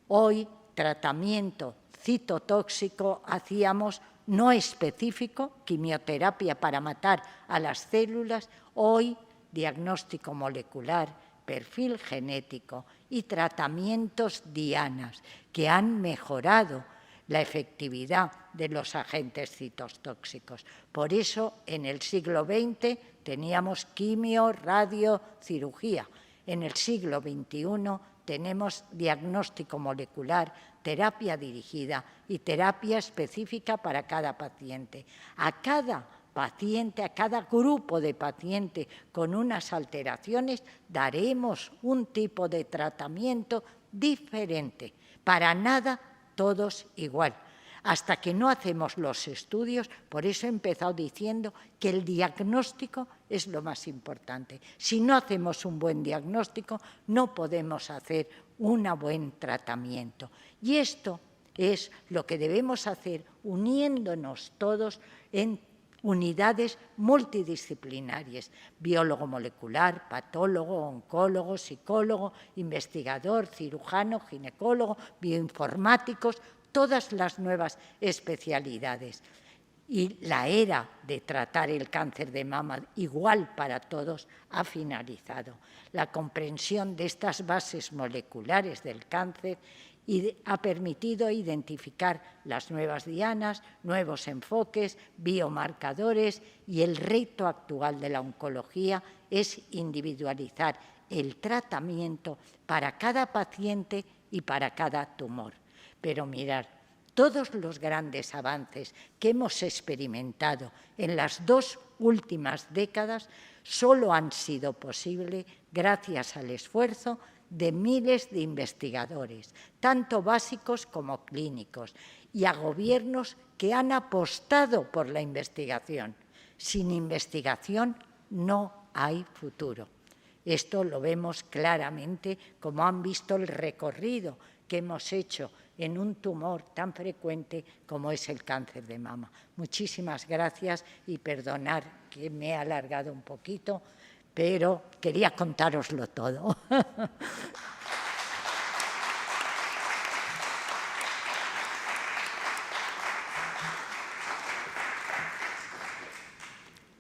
Hoy, tratamiento citotóxico hacíamos no específico, quimioterapia para matar a las células. Hoy, diagnóstico molecular, perfil genético y tratamientos dianas que han mejorado la efectividad de los agentes citotóxicos. Por eso, en el siglo XX teníamos quimio, radio, cirugía. En el siglo XXI tenemos diagnóstico molecular, terapia dirigida y terapia específica para cada paciente. A cada paciente, a cada grupo de paciente con unas alteraciones, daremos un tipo de tratamiento diferente. Para nada todos igual. Hasta que no hacemos los estudios, por eso he empezado diciendo que el diagnóstico es lo más importante. Si no hacemos un buen diagnóstico, no podemos hacer un buen tratamiento. Y esto es lo que debemos hacer uniéndonos todos en unidades multidisciplinarias: biólogo molecular, patólogo, oncólogo, psicólogo, investigador, cirujano, ginecólogo, bioinformáticos, todas las nuevas especialidades. Y la era de tratar el cáncer de mama igual para todos ha finalizado. La comprensión de estas bases moleculares del cáncer ha permitido identificar las nuevas dianas, nuevos enfoques, biomarcadores, y el reto actual de la oncología es individualizar el tratamiento para cada paciente y para cada tumor. Pero mirad, todos los grandes avances que hemos experimentado en las 2 últimas décadas solo han sido posibles gracias al esfuerzo de miles de investigadores, tanto básicos como clínicos, y a gobiernos que han apostado por la investigación. Sin investigación no hay futuro. Esto lo vemos claramente, como han visto el recorrido que hemos hecho en un tumor tan frecuente como es el cáncer de mama. Muchísimas gracias y perdonad que me he alargado un poquito, pero quería contároslo todo.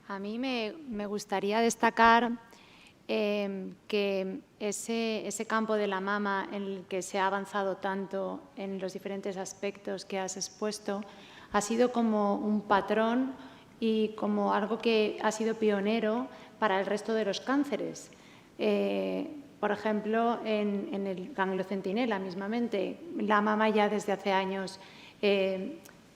A mí me gustaría destacar que ese campo de la mama en el que se ha avanzado tanto en los diferentes aspectos que has expuesto ha sido como un patrón y como algo que ha sido pionero para el resto de los cánceres. Por ejemplo, en el ganglio centinela mismamente, la mama ya desde hace años,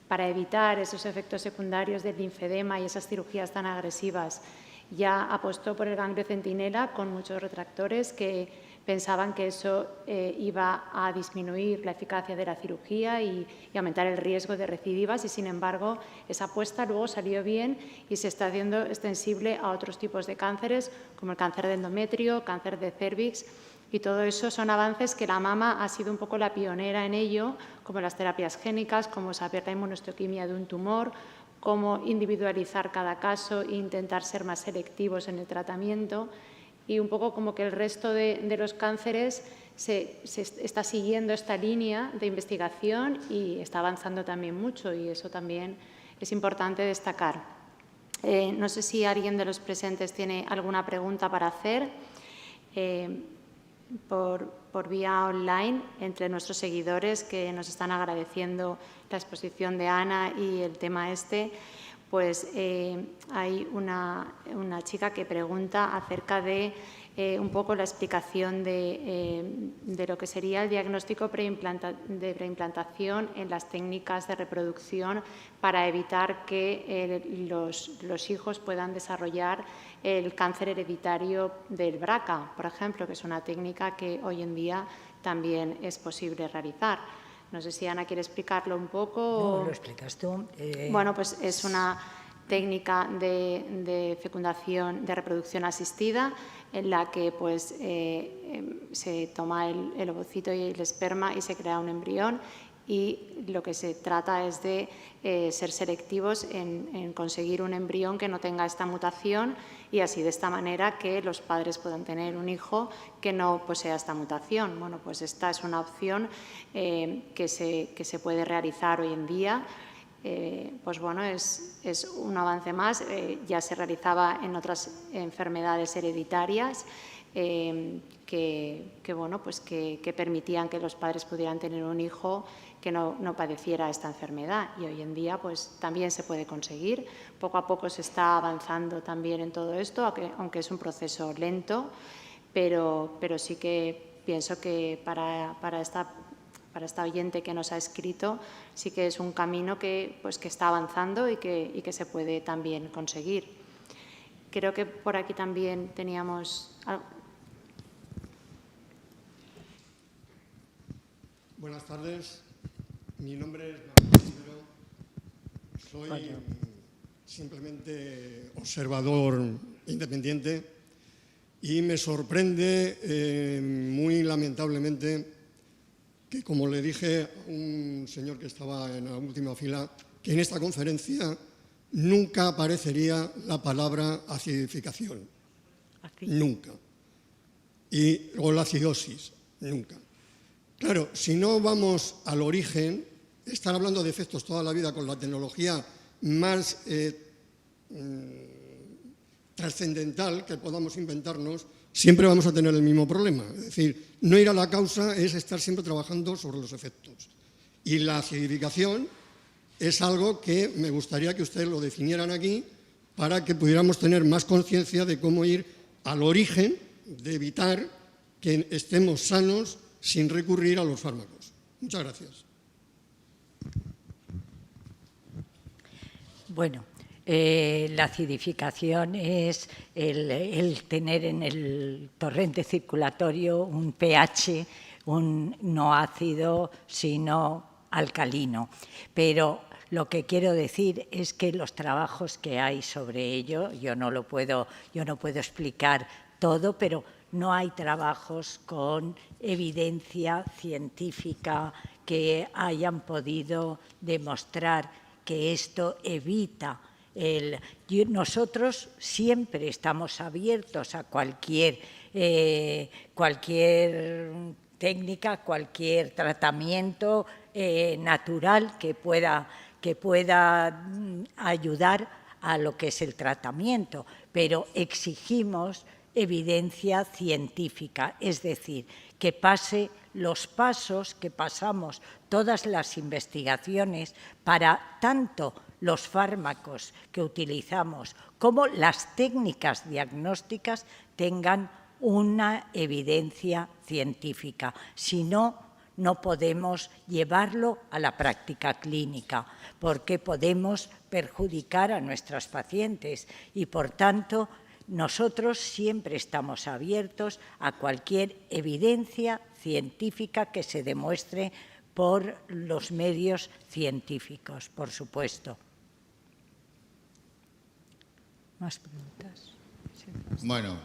para evitar esos efectos secundarios del linfedema y esas cirugías tan agresivas, ya apostó por el ganglio centinela con muchos retractores que pensaban que eso iba a disminuir la eficacia de la cirugía y aumentar el riesgo de recidivas, y sin embargo esa apuesta luego salió bien y se está haciendo extensible a otros tipos de cánceres como el cáncer de endometrio, cáncer de cérvix Y todo eso son avances que la mama ha sido un poco la pionera en ello, como las terapias génicas, como saber la inmunohistoquimia de un tumor, cómo individualizar cada caso e intentar ser más selectivos en el tratamiento. Y un poco como que el resto de los cánceres se está siguiendo esta línea de investigación y está avanzando también mucho, y eso también es importante destacar. No sé si alguien de los presentes tiene alguna pregunta para hacer. Por vía online, entre nuestros seguidores que nos están agradeciendo la exposición de Ana y el tema pues hay una chica que pregunta acerca de un poco la explicación de lo que sería el diagnóstico de preimplantación en las técnicas de reproducción para evitar que los hijos puedan desarrollar el cáncer hereditario del BRCA, por ejemplo, que es una técnica que hoy en día también es posible realizar. No sé si Ana quiere explicarlo un poco. No, lo explicas tú. Bueno, pues es una técnica de fecundación, de reproducción asistida, en la que pues, se toma el ovocito y el esperma y se crea un embrión, y lo que se trata es de ser selectivos en conseguir un embrión que no tenga esta mutación, y así de esta manera que los padres puedan tener un hijo que no posea esta mutación. Bueno, pues esta es una opción que se puede realizar hoy en día. Pues bueno, es un avance más. Ya se realizaba en otras enfermedades hereditarias bueno, pues que permitían que los padres pudieran tener un hijo que no padeciera esta enfermedad, y hoy en día pues también se puede conseguir. Poco a poco se está avanzando también en todo esto, aunque es un proceso lento, pero sí que pienso que para esta oyente que nos ha escrito, sí que es un camino que está avanzando y que se puede también conseguir. Creo que por aquí también teníamos... Buenas tardes. Mi nombre es Martín Rivero. Soy simplemente observador independiente y me sorprende muy lamentablemente que, como le dije a un señor que estaba en la última fila, que en esta conferencia nunca aparecería la palabra acidificación. Nunca. O la acidosis. Nunca. Claro, si no vamos al origen, estar hablando de efectos toda la vida con la tecnología más trascendental que podamos inventarnos, siempre vamos a tener el mismo problema. Es decir, no ir a la causa es estar siempre trabajando sobre los efectos. Y la acidificación es algo que me gustaría que ustedes lo definieran aquí para que pudiéramos tener más conciencia de cómo ir al origen, de evitar que estemos sanos sin recurrir a los fármacos. Muchas gracias. Bueno, la acidificación es el tener en el torrente circulatorio un pH, un no ácido, sino alcalino. Pero lo que quiero decir es que los trabajos que hay sobre ello, yo no puedo explicar todo, pero no hay trabajos con evidencia científica que hayan podido demostrar que esto evita nosotros siempre estamos abiertos a cualquier técnica, cualquier tratamiento natural que pueda ayudar a lo que es el tratamiento, pero exigimos evidencia científica, es decir, que pase los pasos que pasamos todas las investigaciones para tanto los fármacos que utilizamos como las técnicas diagnósticas tengan una evidencia científica. Si no, no podemos llevarlo a la práctica clínica porque podemos perjudicar a nuestros pacientes y, por tanto, nosotros siempre estamos abiertos a cualquier evidencia científica que se demuestre por los medios científicos, por supuesto. ¿Más preguntas? Bueno,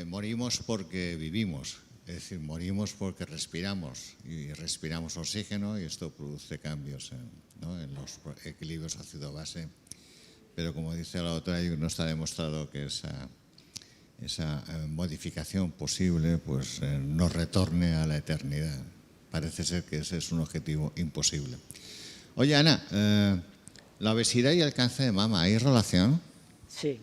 morimos porque vivimos, es decir, morimos porque respiramos y respiramos oxígeno y esto produce cambios en los equilibrios ácido-base. Pero como dice la doctora, no está demostrado que esa modificación posible pues, nos retorne a la eternidad. Parece ser que ese es un objetivo imposible. Oye, Ana, ¿la obesidad y el cáncer de mama, hay relación? Sí,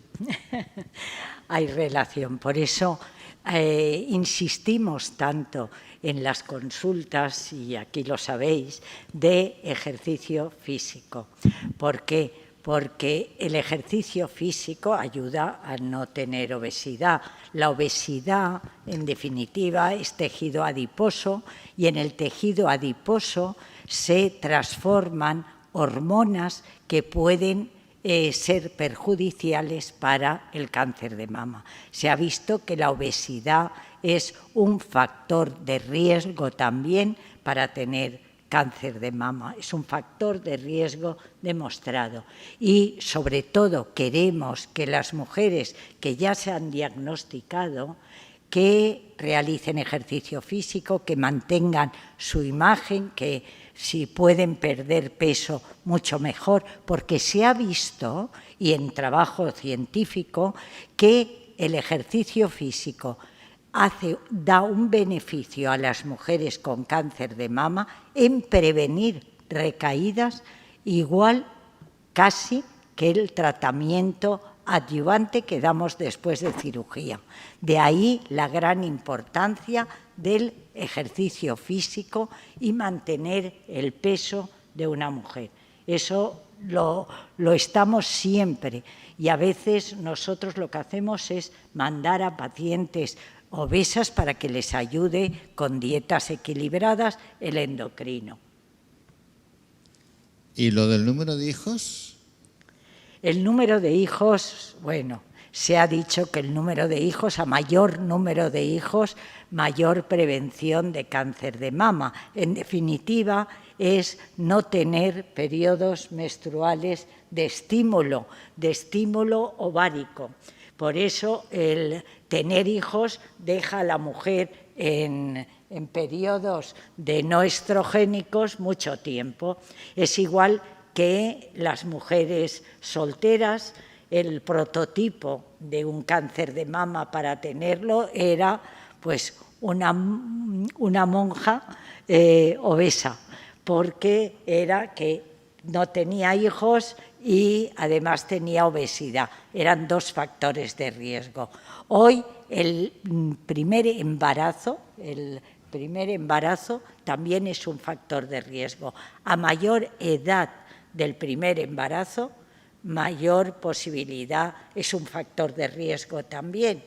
hay relación. Por eso insistimos tanto en las consultas, y aquí lo sabéis, de ejercicio físico. ¿Por qué? Porque el ejercicio físico ayuda a no tener obesidad. La obesidad, en definitiva, es tejido adiposo y en el tejido adiposo se transforman hormonas que pueden ser perjudiciales para el cáncer de mama. Se ha visto que la obesidad es un factor de riesgo también para tener cáncer de mama, es un factor de riesgo demostrado. Y sobre todo queremos que las mujeres que ya se han diagnosticado que realicen ejercicio físico, que mantengan su imagen, que si pueden perder peso, mucho mejor, porque se ha visto, y en trabajo científico, que el ejercicio físico da un beneficio a las mujeres con cáncer de mama en prevenir recaídas igual casi que el tratamiento adyuvante que damos después de cirugía. De ahí la gran importancia del ejercicio físico y mantener el peso de una mujer. Eso lo estamos siempre y a veces nosotros lo que hacemos es mandar a pacientes obesas para que les ayude con dietas equilibradas el endocrino. ¿Y lo del número de hijos? El número de hijos, bueno, se ha dicho que el número de hijos, a mayor número de hijos, mayor prevención de cáncer de mama. En definitiva, es no tener periodos menstruales de estímulo ovárico. Por eso el tener hijos deja a la mujer en periodos de no estrogénicos mucho tiempo. Es igual que las mujeres solteras, el prototipo de un cáncer de mama para tenerlo era pues una monja obesa, porque era que no tenía hijos y además tenía obesidad. Eran dos factores de riesgo. Hoy el primer embarazo también es un factor de riesgo. A mayor edad del primer embarazo, mayor posibilidad, es un factor de riesgo también.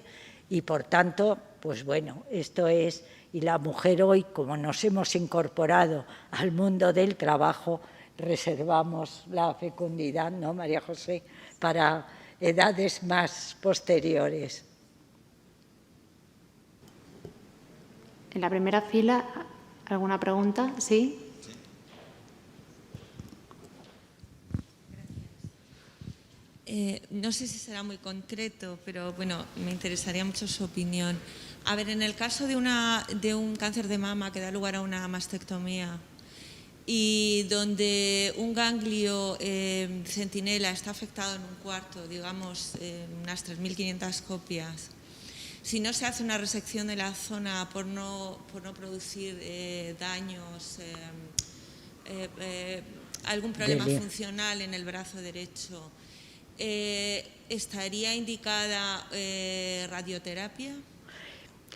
Y por tanto, pues bueno, esto es, y la mujer hoy, como nos hemos incorporado al mundo del trabajo, reservamos la fecundidad, ¿no, María José?, para edades más posteriores. En la primera fila, ¿alguna pregunta? ¿Sí? No sé si será muy concreto, pero bueno, me interesaría mucho su opinión. A ver, en el caso de un cáncer de mama que da lugar a una mastectomía y donde un ganglio centinela está afectado en un cuarto, digamos, unas 3.500 copias, si no se hace una resección de la zona por no producir daños, algún problema funcional en el brazo derecho, ¿estaría indicada radioterapia?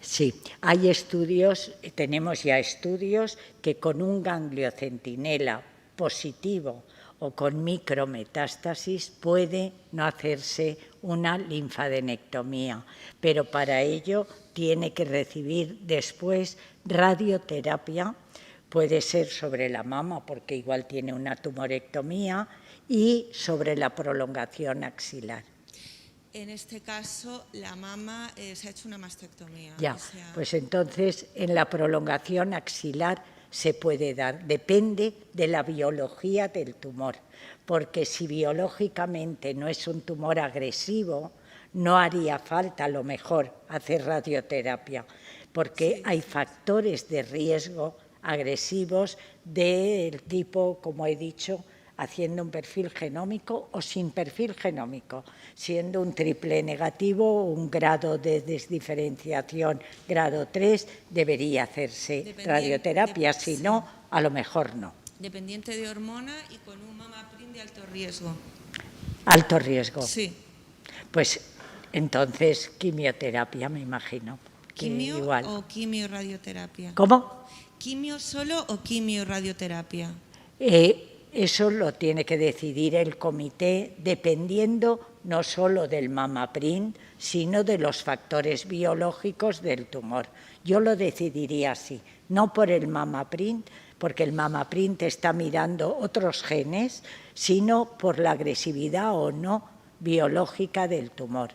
Sí, hay estudios, tenemos ya estudios que con un ganglio centinela positivo o con micrometástasis puede no hacerse una linfadenectomía, pero para ello tiene que recibir después radioterapia, puede ser sobre la mama porque igual tiene una tumorectomía y sobre la prolongación axilar. En este caso, la mama se ha hecho una mastectomía. Ya, pues entonces en la prolongación axilar se puede dar, depende de la biología del tumor, porque si biológicamente no es un tumor agresivo, no haría falta a lo mejor hacer radioterapia, porque hay factores de riesgo agresivos del tipo, como he dicho, haciendo un perfil genómico o sin perfil genómico, siendo un triple negativo, un grado de desdiferenciación grado 3, debería hacerse radioterapia, si no, a lo mejor no. Dependiente de hormona y con un mamaprim de alto riesgo. Alto riesgo. Sí. Pues entonces quimioterapia, me imagino. ¿Quimio igual. o quimio-radioterapia? ¿Cómo? ¿Quimio solo o quimio-radioterapia? Eso lo tiene que decidir el comité dependiendo no solo del mamaprim, sino de los factores biológicos del tumor. Yo lo decidiría así, no por el mamaprim, porque el mamaprim te está mirando otros genes, sino por la agresividad o no biológica del tumor.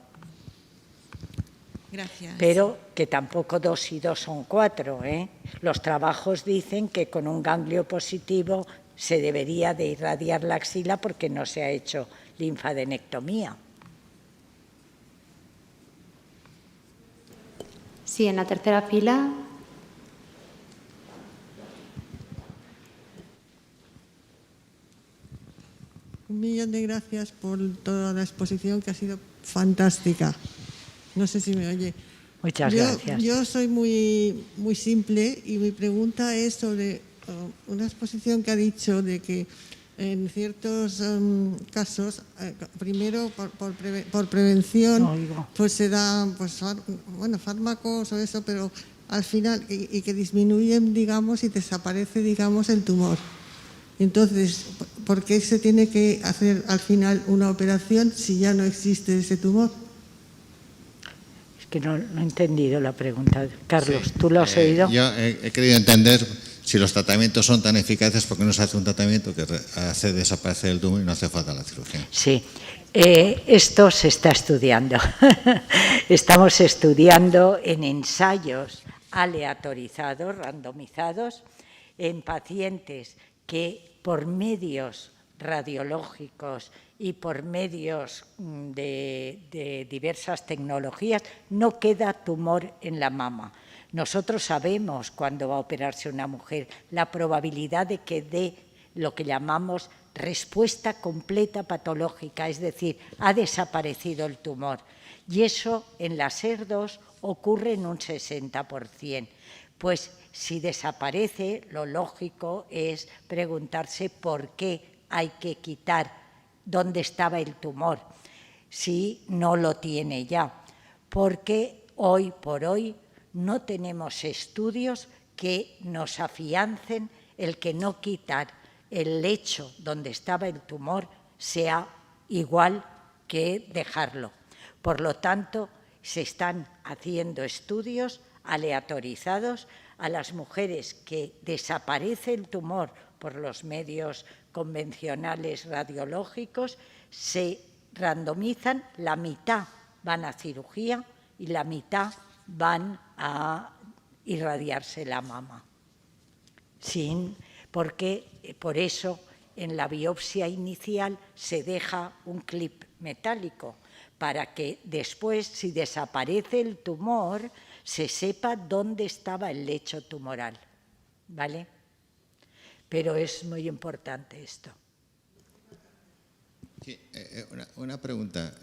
Gracias. Pero que tampoco 2 y 2 son 4, ¿eh? Los trabajos dicen que con un ganglio positivo se debería de irradiar la axila porque no se ha hecho linfadenectomía. Sí, en la tercera fila. Un millón de gracias por toda la exposición, que ha sido fantástica. No sé si me oye. Muchas gracias. Yo soy muy simple y mi pregunta es sobre una exposición que ha dicho de que en ciertos casos, primero por prevención, pues se dan fármacos o eso, pero al final y que disminuyen, digamos, y desaparece, digamos, el tumor. Entonces, ¿por qué se tiene que hacer al final una operación si ya no existe ese tumor? Es que no he entendido la pregunta. Carlos, Sí. ¿tú lo has oído? Yo he querido entender si los tratamientos son tan eficaces, porque no se hace un tratamiento que hace desaparecer el tumor y no hace falta la cirugía. Sí, esto se está estudiando. Estamos estudiando en ensayos aleatorizados, randomizados, en pacientes que por medios radiológicos y por medios de diversas tecnologías no queda tumor en la mama. Nosotros sabemos cuando va a operarse una mujer la probabilidad de que dé lo que llamamos respuesta completa patológica, es decir, ha desaparecido el tumor. Y eso en la SER2 ocurre en un 60%. Pues si desaparece, lo lógico es preguntarse por qué hay que quitar dónde estaba el tumor, si no lo tiene ya. Porque hoy por hoy no tenemos estudios que nos afiancen el que no quitar el lecho donde estaba el tumor sea igual que dejarlo. Por lo tanto, se están haciendo estudios aleatorizados a las mujeres que desaparece el tumor por los medios convencionales radiológicos, se randomizan, la mitad van a cirugía y la mitad van a irradiarse la mama. Porque por eso en la biopsia inicial se deja un clip metálico para que después, si desaparece el tumor, se sepa dónde estaba el lecho tumoral, ¿vale? Pero es muy importante esto. Sí, una pregunta.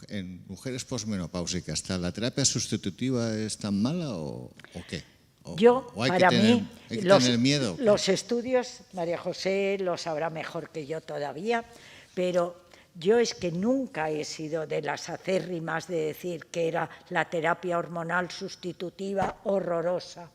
En mujeres posmenopáusicas, ¿la terapia sustitutiva es tan mala o qué? Para mí, hay que tener miedo. Los estudios, María José lo sabrá mejor que yo todavía, pero yo es que nunca he sido de las acérrimas de decir que era la terapia hormonal sustitutiva horrorosa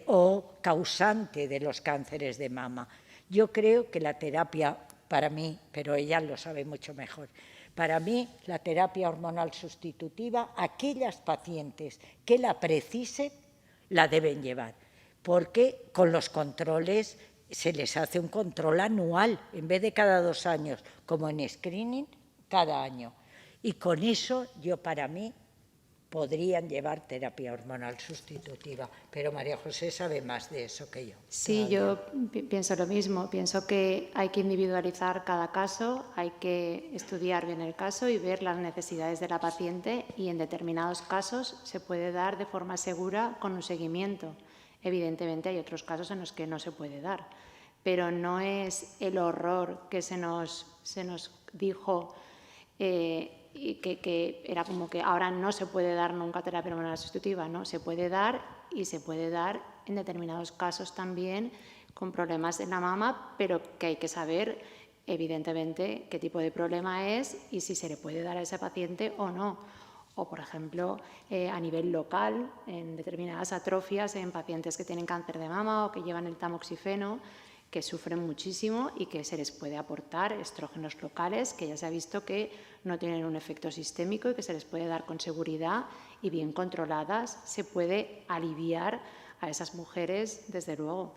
o causante de los cánceres de mama. Yo creo que la terapia, para mí, pero ella lo sabe mucho mejor, para mí la terapia hormonal sustitutiva, aquellas pacientes que la precisen, la deben llevar, porque con los controles se les hace un control anual, en vez de cada 2 años, como en screening, cada año. Y con eso, yo para mí, podrían llevar terapia hormonal sustitutiva, pero María José sabe más de eso que yo. Sí, yo pienso lo mismo. Pienso que hay que individualizar cada caso, hay que estudiar bien el caso y ver las necesidades de la paciente, y en determinados casos se puede dar de forma segura con un seguimiento. Evidentemente hay otros casos en los que no se puede dar, pero no es el horror que se nos dijo y que era como que ahora no se puede dar nunca terapia hormonal sustitutiva, ¿no? Se puede dar, y se puede dar en determinados casos también con problemas en la mama, pero que hay que saber evidentemente qué tipo de problema es y si se le puede dar a ese paciente o no. O, por ejemplo, a nivel local, en determinadas atrofias en pacientes que tienen cáncer de mama o que llevan el tamoxifeno, que sufren muchísimo y que se les puede aportar estrógenos locales, que ya se ha visto que no tienen un efecto sistémico y que se les puede dar con seguridad, y bien controladas se puede aliviar a esas mujeres, desde luego.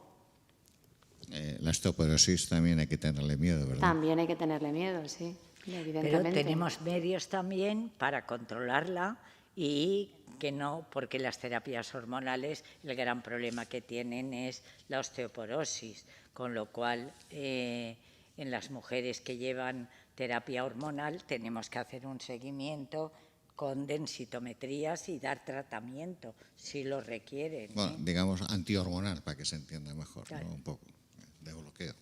La osteoporosis también hay que tenerle miedo, ¿verdad? También hay que tenerle miedo, sí, evidentemente. Pero tenemos medios también para controlarla, y que no, porque las terapias hormonales, el gran problema que tienen es la osteoporosis, con lo cual en las mujeres que llevan terapia hormonal tenemos que hacer un seguimiento con densitometrías y dar tratamiento si lo requieren. Bueno, digamos antihormonal, para que se entienda mejor, claro, ¿no? Un poco de bloqueo.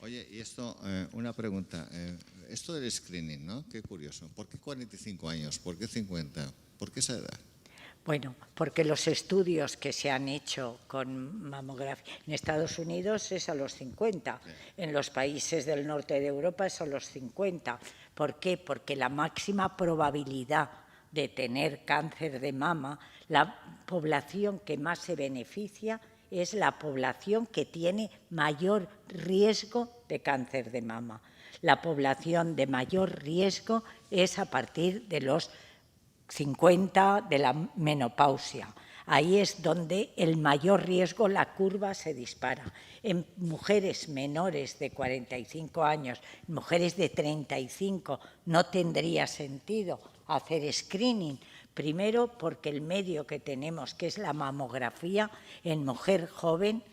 Oye, y esto, una pregunta. Esto del screening, ¿no? Qué curioso. ¿Por qué 45 años? ¿Por qué 50? ¿Por qué esa edad? Bueno, porque los estudios que se han hecho con mamografía en Estados Unidos es a los 50, sí. En los países del norte de Europa es a los 50. ¿Por qué? Porque la máxima probabilidad de tener cáncer de mama, la población que más se beneficia es la población que tiene mayor riesgo de cáncer de mama. La población de mayor riesgo es a partir de los 50, de la menopausia. Ahí es donde el mayor riesgo, la curva se dispara. En mujeres menores de 45 años, mujeres de 35, no tendría sentido hacer screening. Primero, porque el medio que tenemos, que es la mamografía, en mujer joven,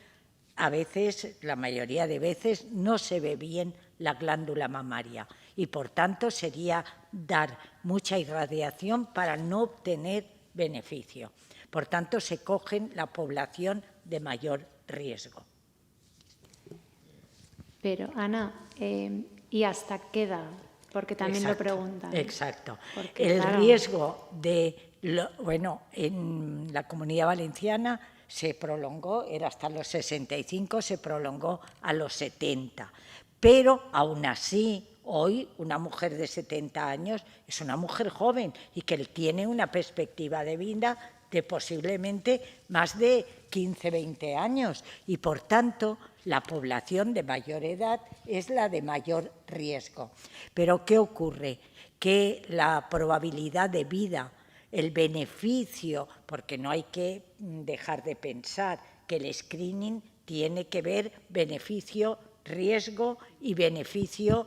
a veces, la mayoría de veces, no se ve bien la glándula mamaria, y por tanto sería dar mucha irradiación para no obtener beneficio. Por tanto, se cogen la población de mayor riesgo. Pero, Ana, ¿y hasta qué edad? Porque también exacto, lo preguntan. Exacto. Porque, el claro, riesgo en la Comunidad Valenciana se prolongó, era hasta los 65, se prolongó a los 70. Pero, aún así, hoy una mujer de 70 años es una mujer joven y que tiene una perspectiva de vida de posiblemente más de 15, 20 años. Y, por tanto, la población de mayor edad es la de mayor riesgo. Pero, ¿qué ocurre? Que la probabilidad de vida, el beneficio, porque no hay que dejar de pensar que el screening tiene que ver beneficio, riesgo y beneficio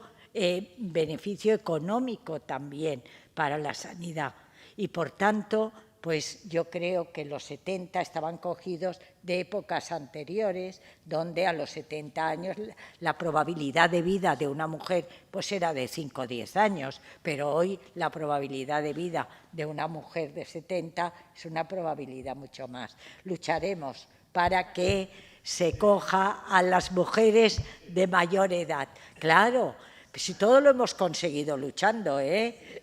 económico también para la sanidad. Y, por tanto, pues yo creo que los 70 estaban cogidos de épocas anteriores, donde a los 70 años la probabilidad de vida de una mujer pues era de 5 o 10 años, pero hoy la probabilidad de vida de una mujer de 70 es una probabilidad mucho más. Lucharemos para que se coja a las mujeres de mayor edad. Claro, si todo lo hemos conseguido luchando, ¿eh?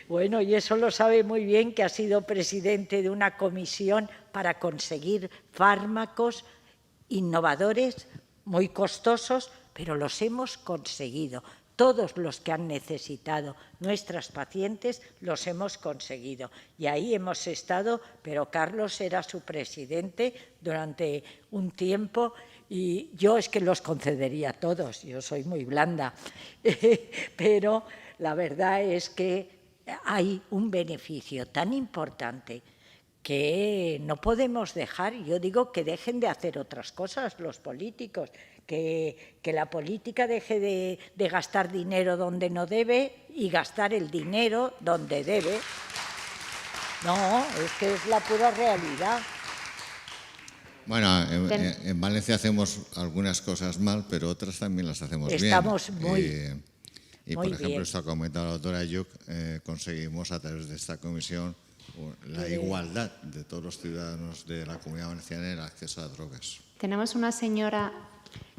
Bueno, y eso lo sabe muy bien, que ha sido presidente de una comisión para conseguir fármacos innovadores, muy costosos, pero los hemos conseguido. Todos los que han necesitado nuestras pacientes los hemos conseguido. Y ahí hemos estado, pero Carlos era su presidente durante un tiempo, y yo es que los concedería a todos, yo soy muy blanda, pero la verdad es que hay un beneficio tan importante que no podemos dejar. Yo digo que dejen de hacer otras cosas los políticos, que la política deje de gastar dinero donde no debe y gastar el dinero donde debe. No, es que es la pura realidad. Bueno, en Valencia hacemos algunas cosas mal, pero otras también las hacemos bien. Estamos muy por ejemplo, bien. esto ha comentado la doctora Ayuc, conseguimos a través de esta comisión la igualdad de todos los ciudadanos de la Comunidad Valenciana en el acceso a drogas. Tenemos una señora...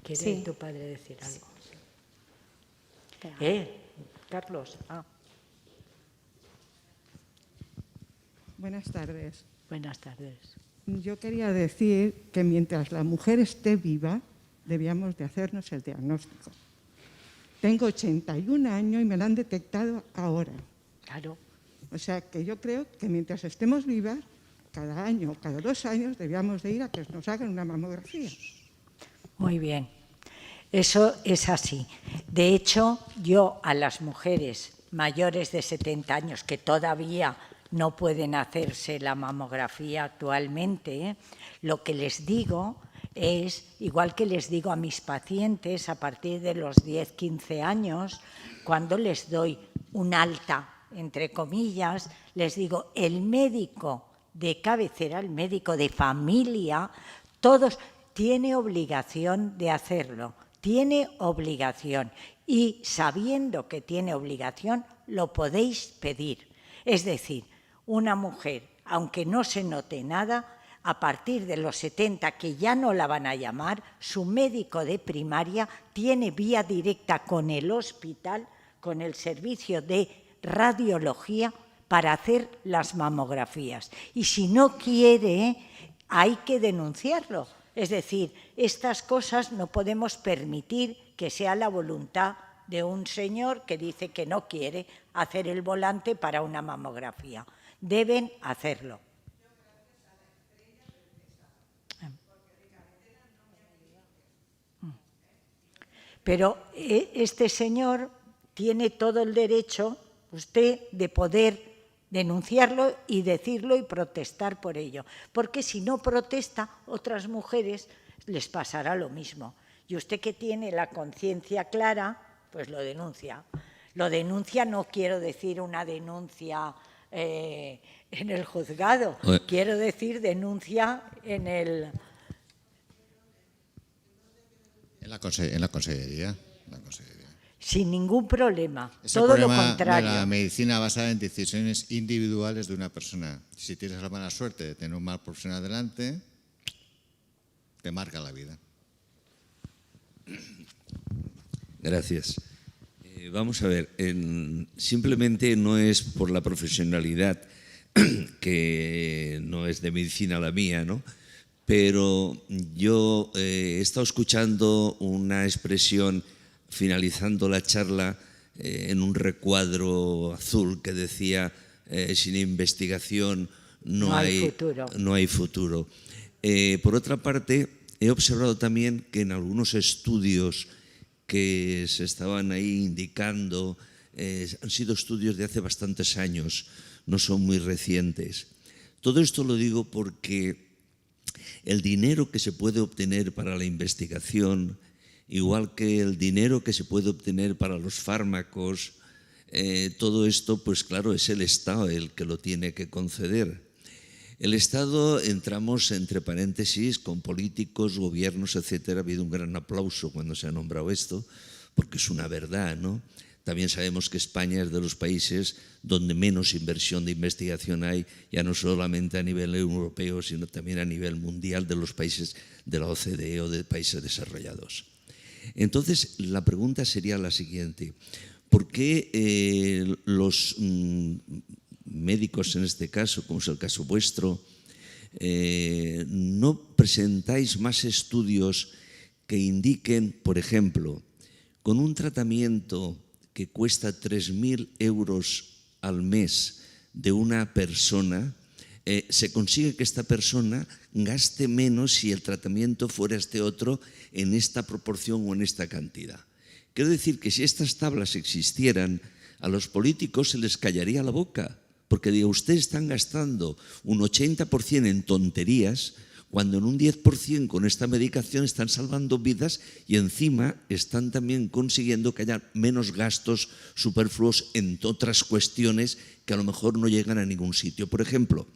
¿Quiere Sí. tu padre decir algo? Espera. Carlos. Buenas tardes. Buenas tardes. Yo quería decir que mientras la mujer esté viva, debíamos de hacernos el diagnóstico. Tengo 81 años y me lo han detectado ahora. Claro. O sea que yo creo que mientras estemos vivas, cada año o cada 2 años debíamos de ir a que nos hagan una mamografía. Muy bien. Eso es así. De hecho, yo a las mujeres mayores de 70 años que todavía no pueden hacerse la mamografía actualmente, lo que les digo es, igual que les digo a mis pacientes a partir de los 10, 15 años, cuando les doy un alta, entre comillas, les digo, el médico de cabecera, el médico de familia, todos tiene obligación de hacerlo, tiene obligación y sabiendo que tiene obligación lo podéis pedir. Es decir, una mujer, aunque no se note nada, a partir de los 70, que ya no la van a llamar, su médico de primaria tiene vía directa con el hospital, con el servicio de radiología, para hacer las mamografías. Y si no quiere, hay que denunciarlo. Es decir, estas cosas no podemos permitir que sea la voluntad de un señor que dice que no quiere hacer el volante para una mamografía. Deben hacerlo. Pero este señor tiene todo el derecho, usted, de poder denunciarlo y decirlo y protestar por ello. Porque si no protesta, otras mujeres les pasará lo mismo. Y usted, que tiene la conciencia clara, pues lo denuncia. Lo denuncia, no quiero decir una denuncia en el juzgado, quiero decir denuncia en el... En la consellería. Sin ningún problema, Es todo el lo problema contrario. de la medicina basada en decisiones individuales de una persona. Si tienes la mala suerte de tener un mal profesional delante, te marca la vida. Gracias. Vamos a ver, simplemente no es por la profesionalidad, que no es de medicina la mía, ¿no? Pero yo he estado escuchando una expresión finalizando la charla en un recuadro azul que decía sin investigación no hay futuro. Por otra parte, he observado también que en algunos estudios que se estaban ahí indicando han sido estudios de hace bastantes años, no son muy recientes. Todo esto lo digo porque el dinero que se puede obtener para la investigación, igual que el dinero que se puede obtener para los fármacos, todo esto, pues claro, es el Estado el que lo tiene que conceder. El Estado, entramos entre paréntesis, con políticos, gobiernos, etcétera. Ha habido un gran aplauso cuando se ha nombrado esto, porque es una verdad, ¿no? También sabemos que España es de los países donde menos inversión de investigación hay, ya no solamente a nivel europeo, sino también a nivel mundial de los países de la OCDE o de países desarrollados. Entonces, la pregunta sería la siguiente. ¿Por qué los médicos en este caso, como es el caso vuestro, no presentáis más estudios que indiquen, por ejemplo, con un tratamiento que cuesta 3.000 euros al mes de una persona, se consigue que esta persona gaste menos si el tratamiento fuera este otro en esta proporción o en esta cantidad? Quiero decir que si estas tablas existieran, a los políticos se les callaría la boca, porque digo, ustedes están gastando un 80% en tonterías cuando en un 10% con esta medicación están salvando vidas y encima están también consiguiendo que haya menos gastos superfluos en otras cuestiones que a lo mejor no llegan a ningún sitio. Por ejemplo,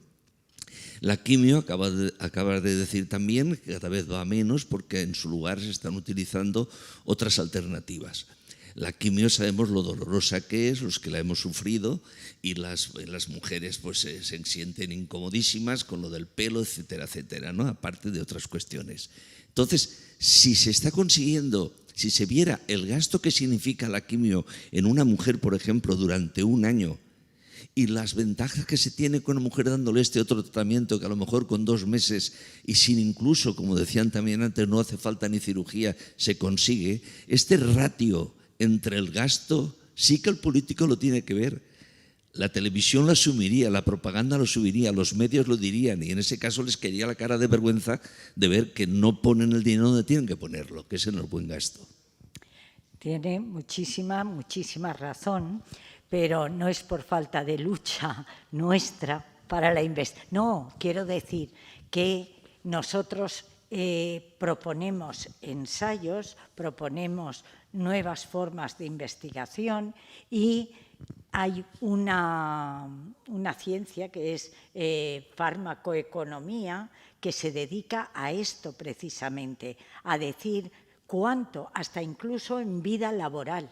la quimio, acabas de decir también, que cada vez va menos porque en su lugar se están utilizando otras alternativas. La quimio sabemos lo dolorosa que es, los que la hemos sufrido, y las mujeres pues se sienten incomodísimas con lo del pelo, etcétera, etcétera, ¿no? Aparte de otras cuestiones. Entonces, si se está consiguiendo, si se viera el gasto que significa la quimio en una mujer, por ejemplo, durante un año, y las ventajas que se tiene con una mujer dándole este otro tratamiento que a lo mejor con 2 meses y sin incluso, como decían también antes, no hace falta ni cirugía, se consigue, este ratio entre el gasto sí que el político lo tiene que ver. La televisión lo asumiría, la propaganda lo subiría, los medios lo dirían y en ese caso les caería la cara de vergüenza de ver que no ponen el dinero donde tienen que ponerlo, que es en el buen gasto. Tiene muchísima razón, pero no es por falta de lucha nuestra para la investigación. No, quiero decir que nosotros proponemos ensayos, proponemos nuevas formas de investigación y hay una ciencia que es farmacoeconomía que se dedica a esto precisamente, a decir cuánto, hasta incluso en vida laboral.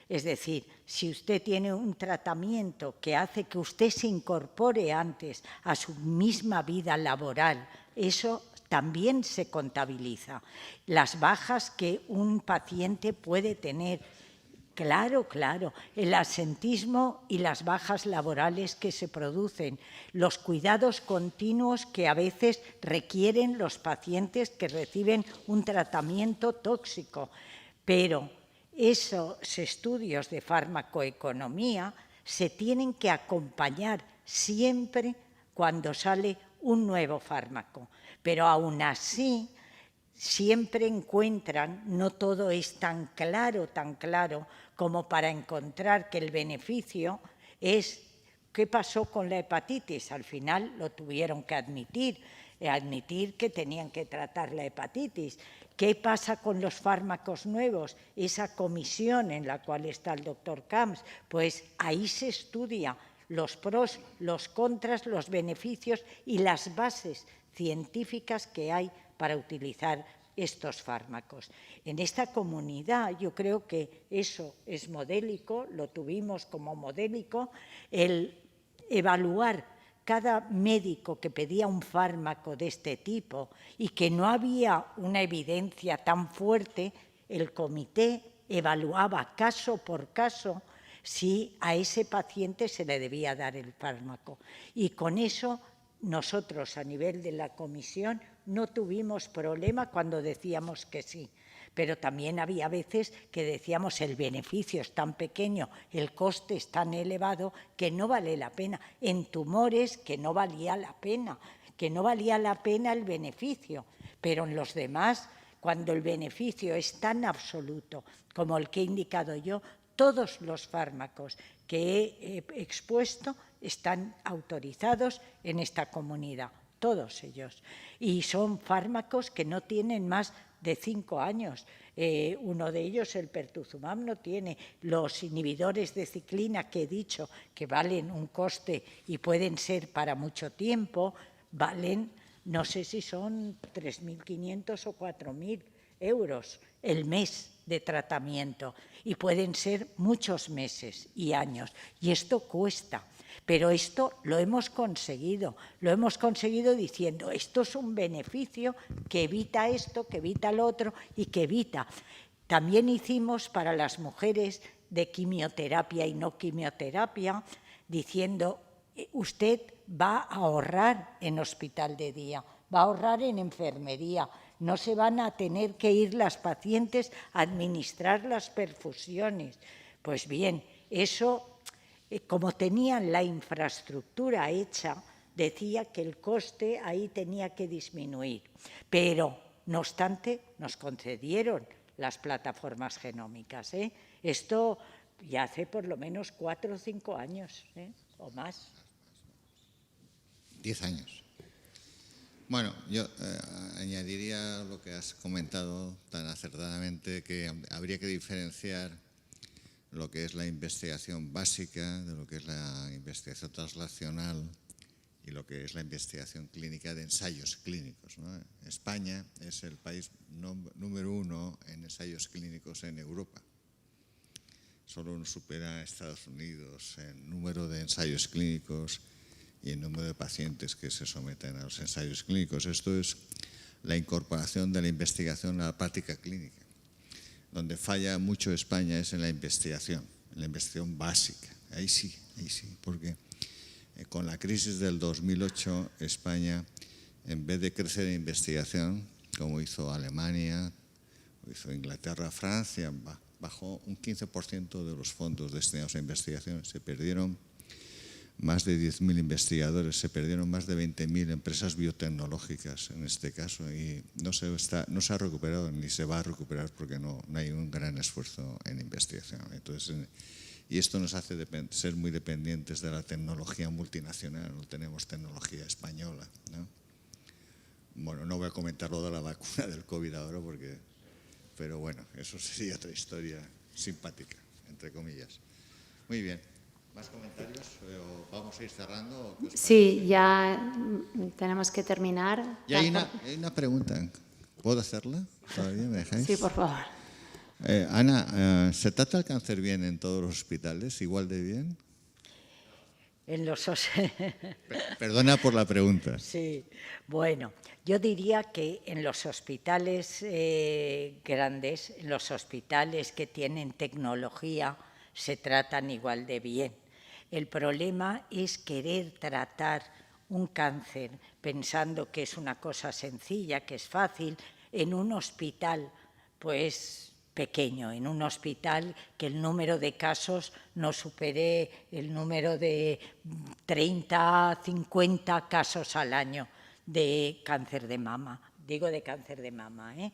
Es decir, si usted tiene un tratamiento que hace que usted se incorpore antes a su misma vida laboral, eso también se contabiliza. Las bajas que un paciente puede tener, claro, el absentismo y las bajas laborales que se producen, los cuidados continuos que a veces requieren los pacientes que reciben un tratamiento tóxico. Pero esos estudios de farmacoeconomía se tienen que acompañar siempre cuando sale un nuevo fármaco. Pero aún así, siempre encuentran, no todo es tan claro como para encontrar que el beneficio es ¿qué pasó con la hepatitis? Al final lo tuvieron que admitir que tenían que tratar la hepatitis. ¿Qué pasa con los fármacos nuevos? Esa comisión en la cual está el doctor Camps, pues ahí se estudia los pros, los contras, los beneficios y las bases científicas que hay para utilizar estos fármacos. En esta comunidad yo creo que eso es modélico, lo tuvimos como modélico, el evaluar cada médico que pedía un fármaco de este tipo y que no había una evidencia tan fuerte, el comité evaluaba caso por caso si a ese paciente se le debía dar el fármaco. Y con eso nosotros a nivel de la comisión no tuvimos problema cuando decíamos que sí. Pero también había veces que decíamos el beneficio es tan pequeño, el coste es tan elevado que no vale la pena. En tumores que no valía la pena el beneficio. Pero en los demás, cuando el beneficio es tan absoluto como el que he indicado yo, todos los fármacos que he expuesto están autorizados en esta comunidad, todos ellos. Y son fármacos que no tienen más de 5 años. Uno de ellos, el pertuzumab, no tiene. Los inhibidores de ciclina que he dicho que valen un coste y pueden ser para mucho tiempo, valen, no sé si son 3.500 o 4.000 euros el mes de tratamiento y pueden ser muchos meses y años. Y esto cuesta. Pero esto lo hemos conseguido diciendo, esto es un beneficio que evita esto, que evita lo otro y que evita. También hicimos para las mujeres de quimioterapia y no quimioterapia, diciendo, usted va a ahorrar en hospital de día, va a ahorrar en enfermería, no se van a tener que ir las pacientes a administrar las perfusiones. Pues bien, eso, como tenían la infraestructura hecha, decía que el coste ahí tenía que disminuir. Pero, no obstante, nos concedieron las plataformas genómicas. Esto ya hace por lo menos 4 o 5 años, o más. 10 años. Bueno, yo añadiría lo que has comentado tan acertadamente, que habría que diferenciar lo que es la investigación básica de lo que es la investigación translacional y lo que es la investigación clínica de ensayos clínicos, ¿no? España es el país número 1 en ensayos clínicos en Europa. Solo nos supera a Estados Unidos en número de ensayos clínicos y el número de pacientes que se someten a los ensayos clínicos. Esto es la incorporación de la investigación a la práctica clínica. Donde falla mucho España es en la investigación básica. Ahí sí, porque con la crisis del 2008, España, en vez de crecer en investigación, como hizo Alemania, o hizo Inglaterra, Francia, bajó un 15% de los fondos destinados a investigación. Se perdieron más de 10.000 investigadores, se perdieron más de 20.000 empresas biotecnológicas en este caso, y no se ha recuperado ni se va a recuperar porque no hay un gran esfuerzo en investigación. Entonces, y esto nos hace ser muy dependientes de la tecnología multinacional. No tenemos tecnología española, ¿no? Bueno, no voy a comentar lo de la vacuna del COVID ahora, pero bueno, eso sería otra historia simpática, entre comillas. Muy bien. ¿Más comentarios? ¿Vamos a ir cerrando? Sí, ya tenemos que terminar. Y hay una pregunta. ¿Puedo hacerla? ¿Todavía me dejáis? Sí, por favor. Ana, ¿se trata el cáncer bien en todos los hospitales? ¿Igual de bien? Perdona por la pregunta. Sí, bueno, yo diría que en los hospitales grandes, en los hospitales que tienen tecnología, se tratan igual de bien. El problema es querer tratar un cáncer pensando que es una cosa sencilla, que es fácil, en un hospital pues pequeño, en un hospital que el número de casos no supere el número de 30, 50 casos al año de cáncer de mama. Digo de cáncer de mama, ¿eh?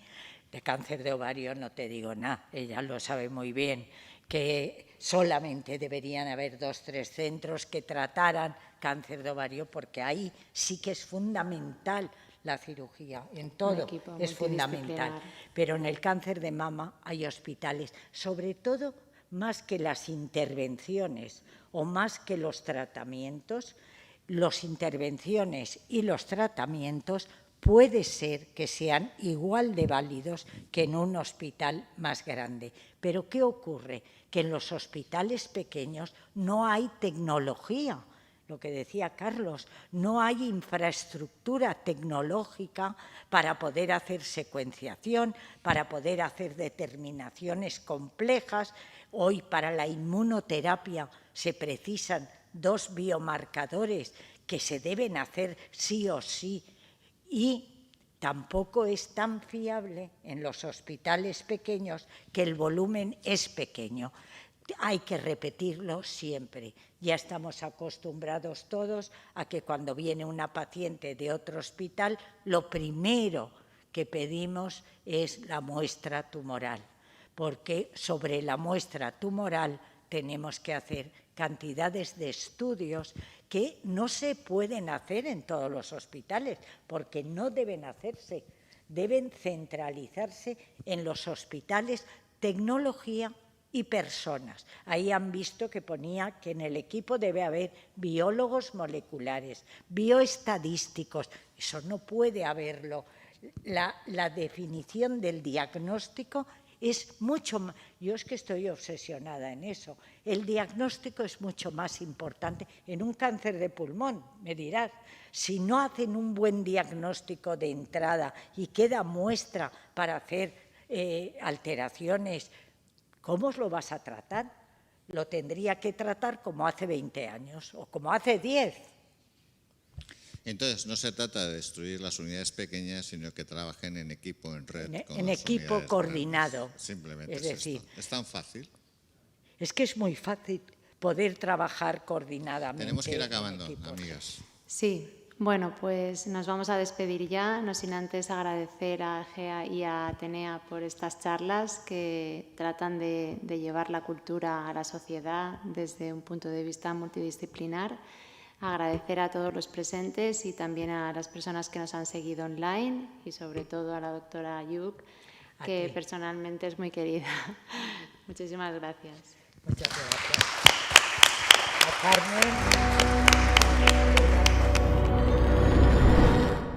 De cáncer de ovario no te digo nada, ella lo sabe muy bien, que solamente deberían haber 2 o 3 centros que trataran cáncer de ovario, porque ahí sí que es fundamental la cirugía, en todo es fundamental. Pero en el cáncer de mama hay hospitales, sobre todo más que las intervenciones o más que los tratamientos, las intervenciones y los tratamientos puede ser que sean igual de válidos que en un hospital más grande. Pero ¿qué ocurre? Que en los hospitales pequeños no hay tecnología. Lo que decía Carlos, no hay infraestructura tecnológica para poder hacer secuenciación, para poder hacer determinaciones complejas. Hoy para la inmunoterapia se precisan 2 biomarcadores que se deben hacer sí o sí, y tampoco es tan fiable en los hospitales pequeños, que el volumen es pequeño. Hay que repetirlo siempre. Ya estamos acostumbrados todos a que cuando viene una paciente de otro hospital, lo primero que pedimos es la muestra tumoral, porque sobre la muestra tumoral tenemos que hacer cantidades de estudios que no se pueden hacer en todos los hospitales, porque no deben hacerse, deben centralizarse en los hospitales tecnología y personas. Ahí han visto que ponía que en el equipo debe haber biólogos moleculares, bioestadísticos. Eso no puede haberlo. La definición del diagnóstico es mucho más. Yo es que estoy obsesionada en eso. El diagnóstico es mucho más importante. En un cáncer de pulmón, me dirás, si no hacen un buen diagnóstico de entrada y queda muestra para hacer alteraciones, ¿cómo os lo vas a tratar? Lo tendría que tratar como hace 20 años o como hace 10. Entonces, no se trata de destruir las unidades pequeñas, sino que trabajen en equipo, en red. En equipo coordinado. Grandes. Simplemente es decir, esto. ¿Es tan fácil? Es que es muy fácil poder trabajar coordinadamente. Tenemos que ir acabando, amigas. Sí. Bueno, pues nos vamos a despedir ya, no sin antes agradecer a Gea y a Atenea por estas charlas que tratan de llevar la cultura a la sociedad desde un punto de vista multidisciplinar. Agradecer a todos los presentes y también a las personas que nos han seguido online y sobre todo a la doctora Ayub, que personalmente es muy querida. Muchísimas gracias. Muchas gracias. A Carmen.